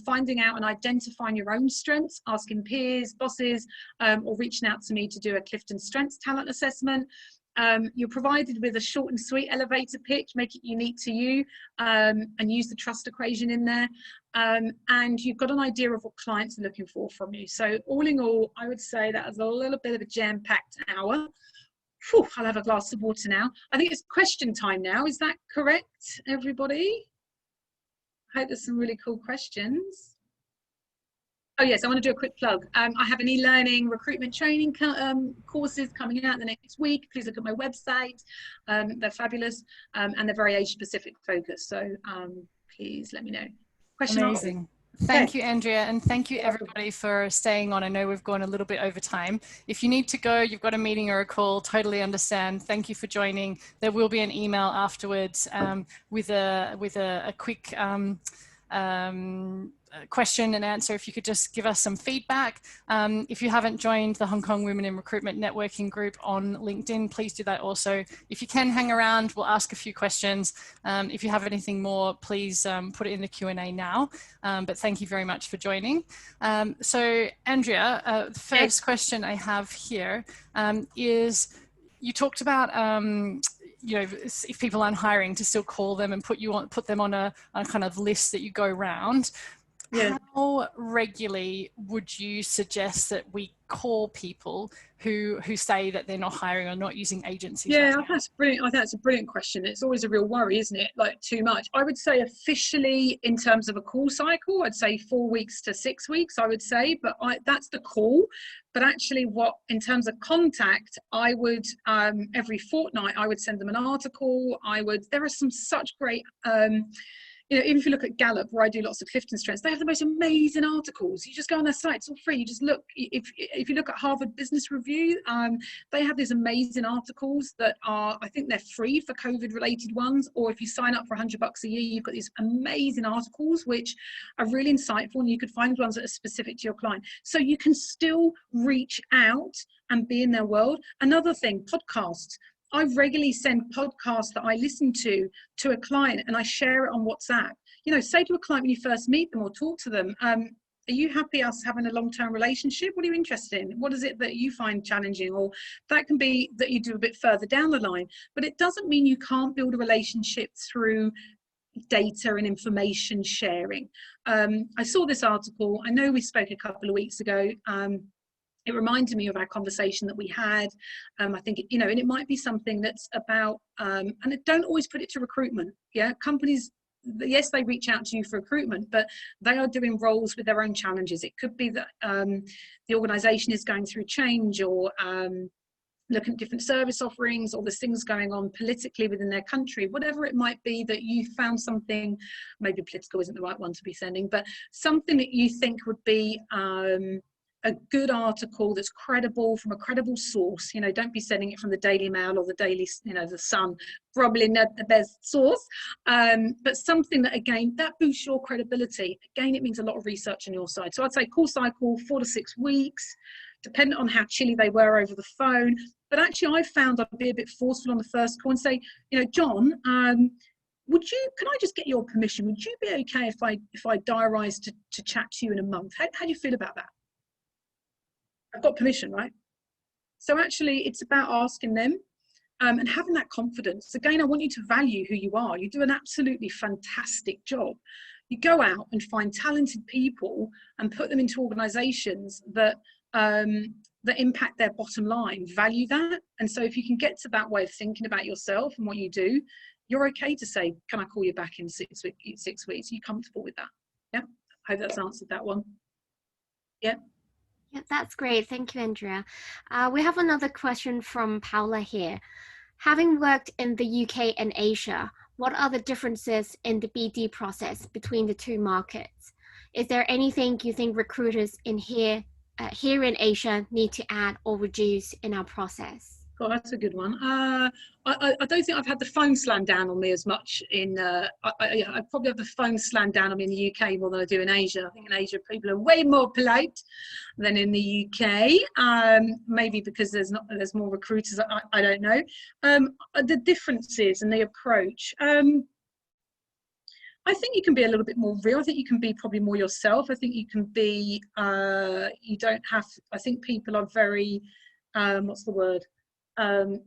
finding out and identifying your own strengths, asking peers, bosses, or reaching out to me to do a Clifton Strengths Talent Assessment. You're provided with a short and sweet elevator pitch, make it unique to you, and use the trust equation in there. And you've got an idea of what clients are looking for from you. So all in all, I would say that was a little bit of a jam-packed hour. Whew, I'll have a glass of water now. I think it's question time now. Is that correct, everybody? I hope there's some really cool questions. Oh yes, I want to do a quick plug. I have an e-learning recruitment training courses coming out the next week. Please look at my website. They're fabulous and they're very age-specific focused. So please let me know. Question. Amazing. Thank you, Andrea, and thank you everybody for staying on. I know we've gone a little bit over time. If you need to go, you've got a meeting or a call, totally understand. Thank you for joining. There will be an email afterwards with a quick question and answer. If you could just give us some feedback. If you haven't joined the Hong Kong Women in Recruitment networking group on LinkedIn, please do that also. If you can hang around, we'll ask a few questions. If you have anything more, please put it in the Q&A now. But thank you very much for joining. So Andrea, the first question I have here is, you talked about, you know, if people aren't hiring, to still call them and put them on a kind of list that you go round. Yeah. How regularly would you suggest that we call people who say that they're not hiring or not using agencies? Yeah, that's brilliant. I think that's a brilliant question. It's always a real worry, isn't it? Like too much. I would say officially, in terms of a call cycle, I'd say 4 weeks to 6 weeks, I would say, but that's the call. But actually in terms of contact, I would, every fortnight, I would send them an article. There are some such great, you know, even if you look at Gallup, where I do lots of Clifton Strengths, they have the most amazing articles. You just go on their site, it's all free. You just look. If you look at Harvard Business Review, they have these amazing articles that are, I think they're free for COVID-related ones, or if you sign up for $100 a year, you've got these amazing articles which are really insightful, and you could find ones that are specific to your client. So you can still reach out and be in their world. Another thing, podcasts. I regularly send podcasts that I listen to a client, and I share it on WhatsApp. You know, say to a client when you first meet them or talk to them, are you happy us having a long-term relationship? What are you interested in? What is it that you find challenging? Or that can be that you do a bit further down the line, but it doesn't mean you can't build a relationship through data and information sharing. I saw this article. I know we spoke a couple of weeks ago. It reminded me of our conversation that we had. I think, you know, and it might be something that's about, and don't always put it to recruitment. Yeah, companies, yes, they reach out to you for recruitment, but they are doing roles with their own challenges. It could be that the organisation is going through change, or looking at different service offerings, or there's things going on politically within their country, whatever it might be, that you found something, maybe political isn't the right one to be sending, but something that you think would be a good article that's credible, from a credible source. You know, don't be sending it from the Daily Mail or the Daily, you know, the Sun, probably not the best source, but something that, again, that boosts your credibility. Again, it means a lot of research on your side. So I'd say call cycle 4 to 6 weeks, dependent on how chilly they were over the phone. But actually, I found I'd be a bit forceful on the first call and say, you know, John, can I just get your permission? Would you be okay if I diarise to chat to you in a month? How do you feel about that? I've got permission, right? So actually, it's about asking them and having that confidence. Again, I want you to value who you are. You do an absolutely fantastic job. You go out and find talented people and put them into organisations that that impact their bottom line. Value that. And so if you can get to that way of thinking about yourself and what you do, you're okay to say, can I call you back in 6 weeks? Are you comfortable with that? Yeah, I hope that's answered that one. Yeah. Yeah, that's great. Thank you, Andrea. We have another question from Paula here. Having worked in the UK and Asia, what are the differences in the BD process between the two markets? Is there anything you think recruiters here in Asia need to add or reduce in our process? Oh, that's a good one. I don't think I've had the phone slammed down on me as much in, I probably have the phone slammed down on me in the UK more than I do in Asia. I think in Asia people are way more polite than in the UK, maybe because there's more recruiters, I don't know. The differences and the approach. I think you can be a little bit more real. I think you can be probably more yourself. I think you can be, you don't have, I think people are very, what's the word?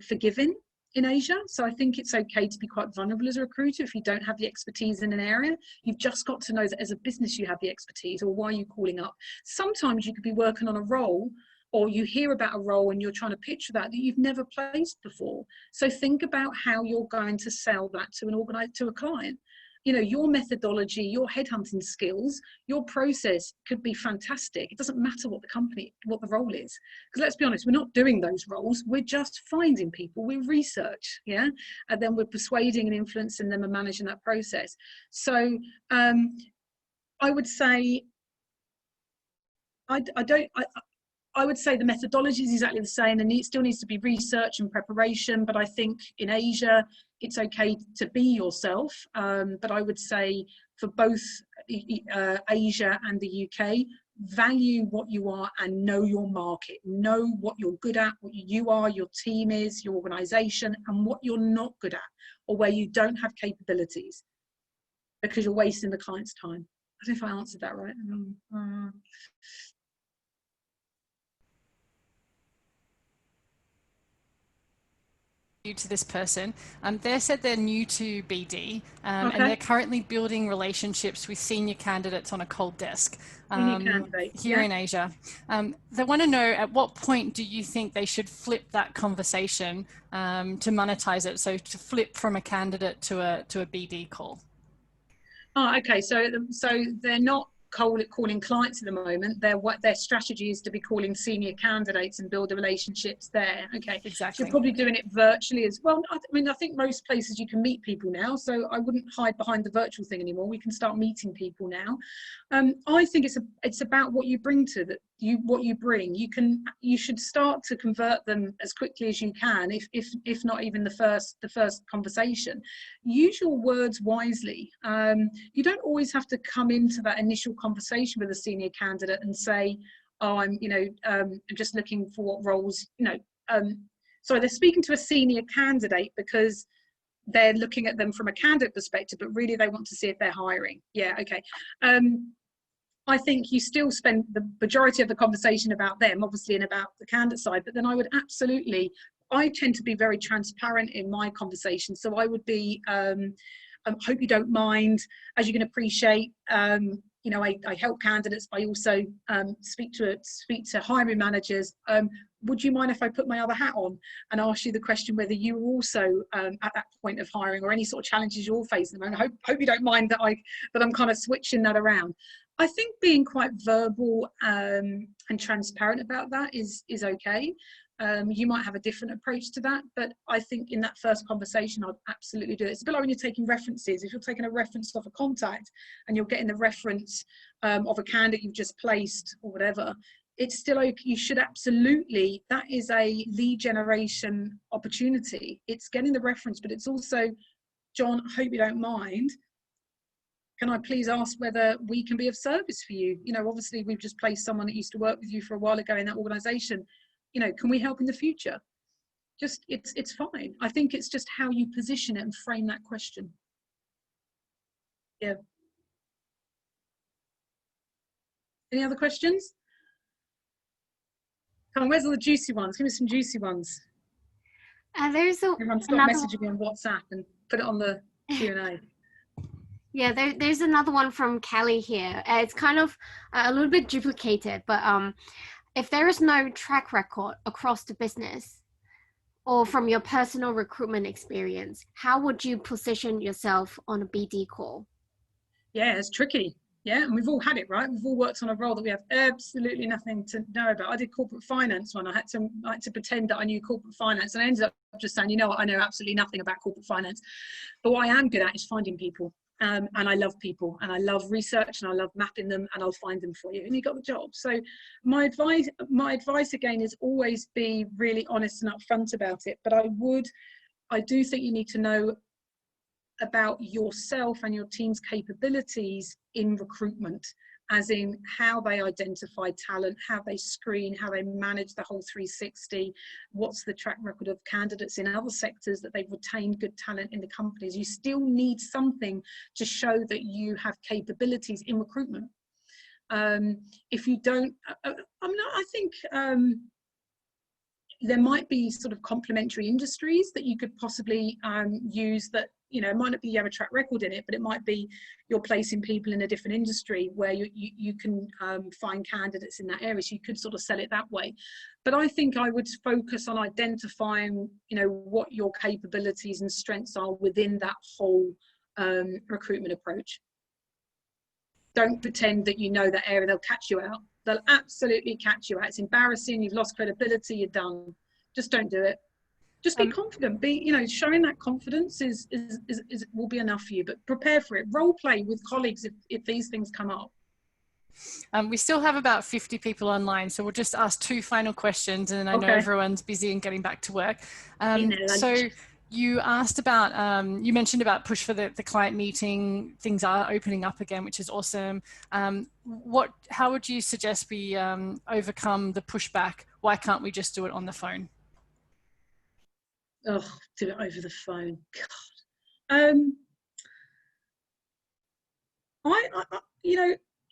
Forgiving in Asia. So I think it's okay to be quite vulnerable as a recruiter if you don't have the expertise in an area. You've just got to know that as a business you have the expertise, or why are you calling up. Sometimes you could be working on a role, or you hear about a role and you're trying to pitch that you've never placed before. So think about how you're going to sell that to a client. You know, your methodology, your headhunting skills, your process could be fantastic. It doesn't matter what the role is. Because let's be honest, we're not doing those roles. We're just finding people. We research, yeah? And then we're persuading and influencing them and managing that process. So I would say, I would say the methodology is exactly the same, and it still needs to be research and preparation. But I think in Asia, it's okay to be yourself. But I would say for both Asia and the UK, value what you are and know your market. Know what you're good at, what you are, your team is, your organisation, and what you're not good at, or where you don't have capabilities, because you're wasting the client's time. I don't know if I answered that right. to this person. They said they're new to BD and Okay. they're currently building relationships with senior candidates on a cold desk here in Asia. They want to know, at what point do you think they should flip that conversation to monetize it? So to flip from a candidate to a BD call. Oh, okay. So they're not calling clients at the moment. Their strategy is to be calling senior candidates and build the relationships there. Okay. Exactly. So you're probably doing it virtually as well. I mean, I think most places you can meet people now, so I wouldn't hide behind the virtual thing anymore. We can start meeting people now. I think it's about what you bring to what you bring. You should start to convert them as quickly as you can, if not even the first conversation. Use your words wisely. You don't always have to come into that initial conversation with a senior candidate and say, oh, I'm just looking for what roles, sorry, they're speaking to a senior candidate because they're looking at them from a candidate perspective, but really they want to see if they're hiring. Yeah, okay. I think you still spend the majority of the conversation about them, obviously, and about the candidate side, but then I tend to be very transparent in my conversation. So I would be, I hope you don't mind, as you can appreciate, I help candidates, but I also speak to hiring managers. Would you mind if I put my other hat on and ask you the question whether you were also at that point of hiring, or any sort of challenges you're facing? And I hope you don't mind that I'm kind of switching that around. I think being quite verbal and transparent about that is okay. You might have a different approach to that, but I think in that first conversation, I'd absolutely do it. It's a bit like when you're taking references. If you're taking a reference off a contact and you're getting the reference of a candidate you've just placed or whatever, it's still okay. You should absolutely, that is a lead generation opportunity. It's getting the reference, but it's also, John, I hope you don't mind, can I please ask whether we can be of service for you? Obviously we've just placed someone that used to work with you for a while ago in that organization. Can we help in the future? Just, it's fine. I think it's just how you position it and frame that question. Yeah. Any other questions? Come on, where's all the juicy ones? Give me some juicy ones. There's Everyone start messaging me on WhatsApp and put it on the Q&A. Yeah, there's another one from Kelly here. It's kind of a little bit duplicated, but if there is no track record across the business or from your personal recruitment experience, how would you position yourself on a BD call? Yeah, it's tricky. Yeah, and we've all had it, right? We've all worked on a role that we have absolutely nothing to know about. I did corporate finance when I had to pretend that I knew corporate finance, and I ended up just saying, you know what, I know absolutely nothing about corporate finance. But what I am good at is finding people. And I love people, and I love research, and I love mapping them, and I'll find them for you, and you got the job. So my advice again is always be really honest and upfront about it. But I do think you need to know about yourself and your team's capabilities in recruitment, as in how they identify talent, how they screen, how they manage the whole 360, what's the track record of candidates in other sectors that they've retained good talent in the companies. You still need something to show that you have capabilities in recruitment. If you don't, I think there might be sort of complementary industries that you could possibly use that, it might not be you have a track record in it, but it might be you're placing people in a different industry where you can find candidates in that area. So you could sort of sell it that way. But I think I would focus on identifying, what your capabilities and strengths are within that whole recruitment approach. Don't pretend that you know that area. They'll catch you out. They'll absolutely catch you out. It's embarrassing. You've lost credibility. You're done. Just don't do it. Just be confident. Showing that confidence will be enough for you. But prepare for it. Role play with colleagues if these things come up. We still have about 50 people online, so we'll just ask 2 final questions, and I know everyone's busy and getting back to work. So you asked about, you mentioned about push for the client meeting. Things are opening up again, which is awesome. How would you suggest we overcome the pushback? Why can't we just do it on the phone? Oh, do it over the phone. God.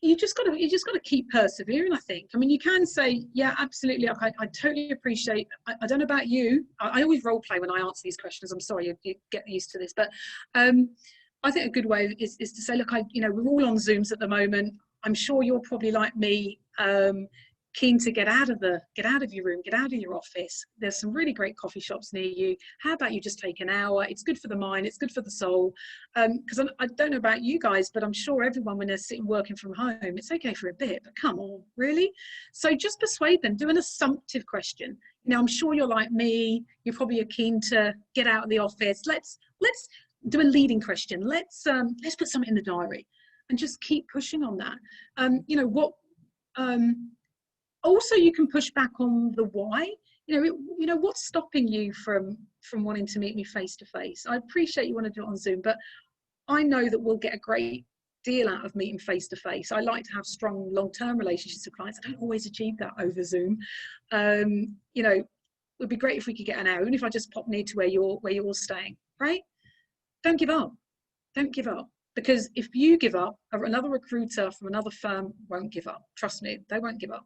you just got to keep persevering, I think. I mean, you can say, yeah, absolutely, I totally appreciate. I don't know about you. I always role play when I answer these questions. I'm sorry, you get used to this, but I think a good way is to say, look, we're all on Zooms at the moment. I'm sure you're probably like me, keen to get out of your room, get out of your office. There's some really great coffee shops near you. How about you just take an hour? It's good for the mind, it's good for the soul. Because I don't know about you guys, but I'm sure everyone, when they're sitting working from home, it's okay for a bit, but come on, really? So just persuade them, do an assumptive question. I'm sure you're like me, you probably are keen to get out of the office. Let's do a leading question. Let's put something in the diary and just keep pushing on that. Also, you can push back on the why. What's stopping you from wanting to meet me face to face? I appreciate you want to do it on Zoom, but I know that we'll get a great deal out of meeting face to face. I like to have strong long-term relationships with clients. I don't always achieve that over Zoom. It would be great if we could get an hour, even if I just pop near to where you're staying, right? Don't give up. Don't give up. Because if you give up, another recruiter from another firm won't give up. Trust me, they won't give up.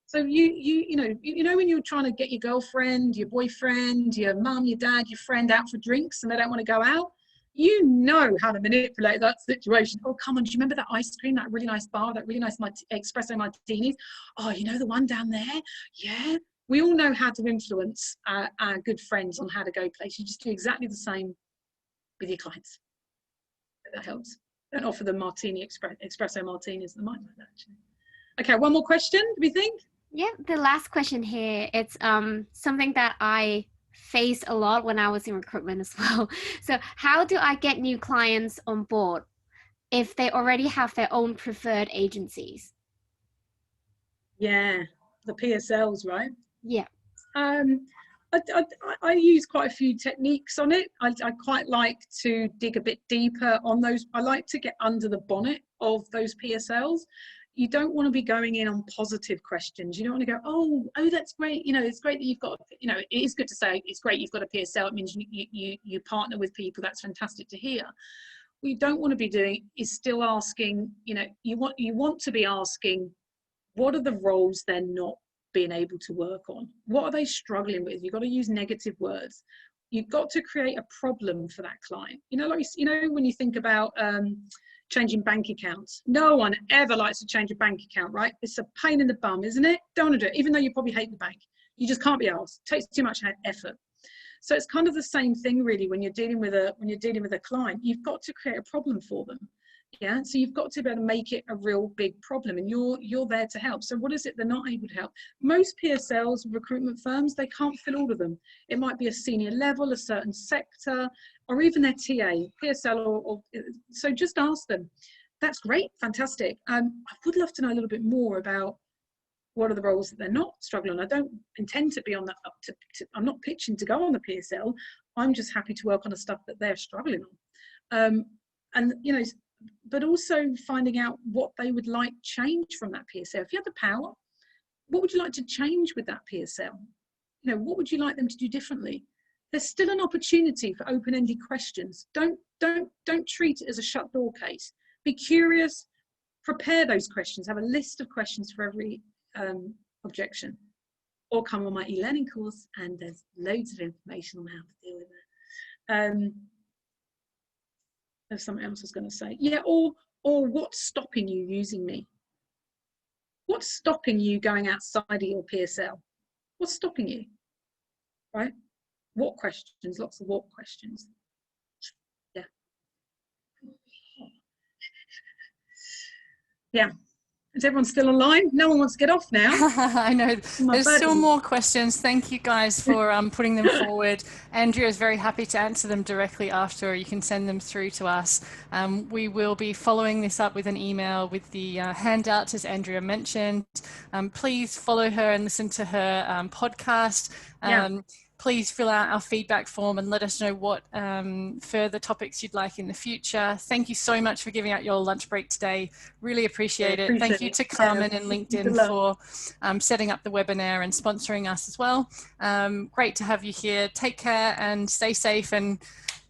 So you know when you're trying to get your girlfriend, your boyfriend, your mum, your dad, your friend out for drinks and they don't want to go out, you know how to manipulate that situation. Oh, come on, do you remember that ice cream, that really nice bar, that really nice espresso martinis? Oh, the one down there? Yeah. We all know how to influence our good friends on how to go places. You just do exactly the same with your clients. That helps. Don't offer them espresso martinis. They might like that, actually. Okay, one more question, do we think? Yeah, the last question here, it's something that I faced a lot when I was in recruitment as well. So how do I get new clients on board if they already have their own preferred agencies? Yeah, the PSLs, right? Yeah. I use quite a few techniques on it. I quite like to dig a bit deeper on those. I like to get under the bonnet of those PSLs. You don't want to be going in on positive questions. You don't want to go, oh, that's great. It's great that you've got, it is good to say it's great you've got a PSL. It means you partner with people. That's fantastic to hear. What you don't want to be doing is still asking, you want to be asking, what are the roles they're not being able to work on? What are they struggling with? You've got to use negative words. You've got to create a problem for that client. When you think about changing bank accounts, no one ever likes to change a bank account, right? It's a pain in the bum, isn't it? Don't want to do it, even though you probably hate the bank. You just can't be asked. It takes too much effort. So it's kind of the same thing, really, when you're dealing with a client. You've got to create a problem for them. Yeah, so you've got to be able to make it a real big problem, and you're there to help. So what is it they're not able to help? Most PSLs, recruitment firms, they can't fill all of them. It might be a senior level, a certain sector, or even their TA, PSL, or so just ask them. That's great, fantastic. I would love to know a little bit more about what are the roles that they're not struggling on. I don't intend to be on that I'm not pitching to go on the PSL. I'm just happy to work on the stuff that they're struggling on. But also finding out what they would like change from that PSL. If you had the power, what would you like to change with that PSL? What would you like them to do differently? There's still an opportunity for open-ended questions. Don't treat it as a shut door case. Be curious, prepare those questions, have a list of questions for every objection, or come on my e-learning course and there's loads of information on how to deal with it. There's something else I was going to say. Yeah, or what's stopping you using me? What's stopping you going outside of your PSL? What's stopping you? Right? What questions? Lots of what questions. Yeah. Yeah. Is everyone still online? No one wants to get off now. I know. There's still more questions. Thank you guys for putting them forward. Andrea is very happy to answer them directly after. You can send them through to us. We will be following this up with an email with the handouts, as Andrea mentioned. Please follow her and listen to her podcast. Please fill out our feedback form and let us know what further topics you'd like in the future. Thank you so much for giving out your lunch break today. Really appreciate it. Thank you to Carmen and LinkedIn for setting up the webinar and sponsoring us as well. Great to have you here. Take care and stay safe and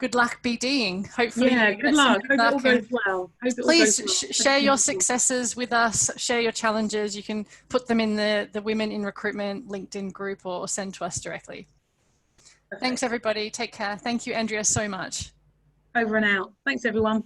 good luck BDing. Hopefully, Yeah, good luck. Hope it all and goes well. Hope it all please goes well. share your successes with us, share your challenges. You can put them in the Women in Recruitment LinkedIn group or send to us directly. Perfect. Thanks, everybody. Take care. Thank you, Andrea, so much. Over and out. Thanks, everyone.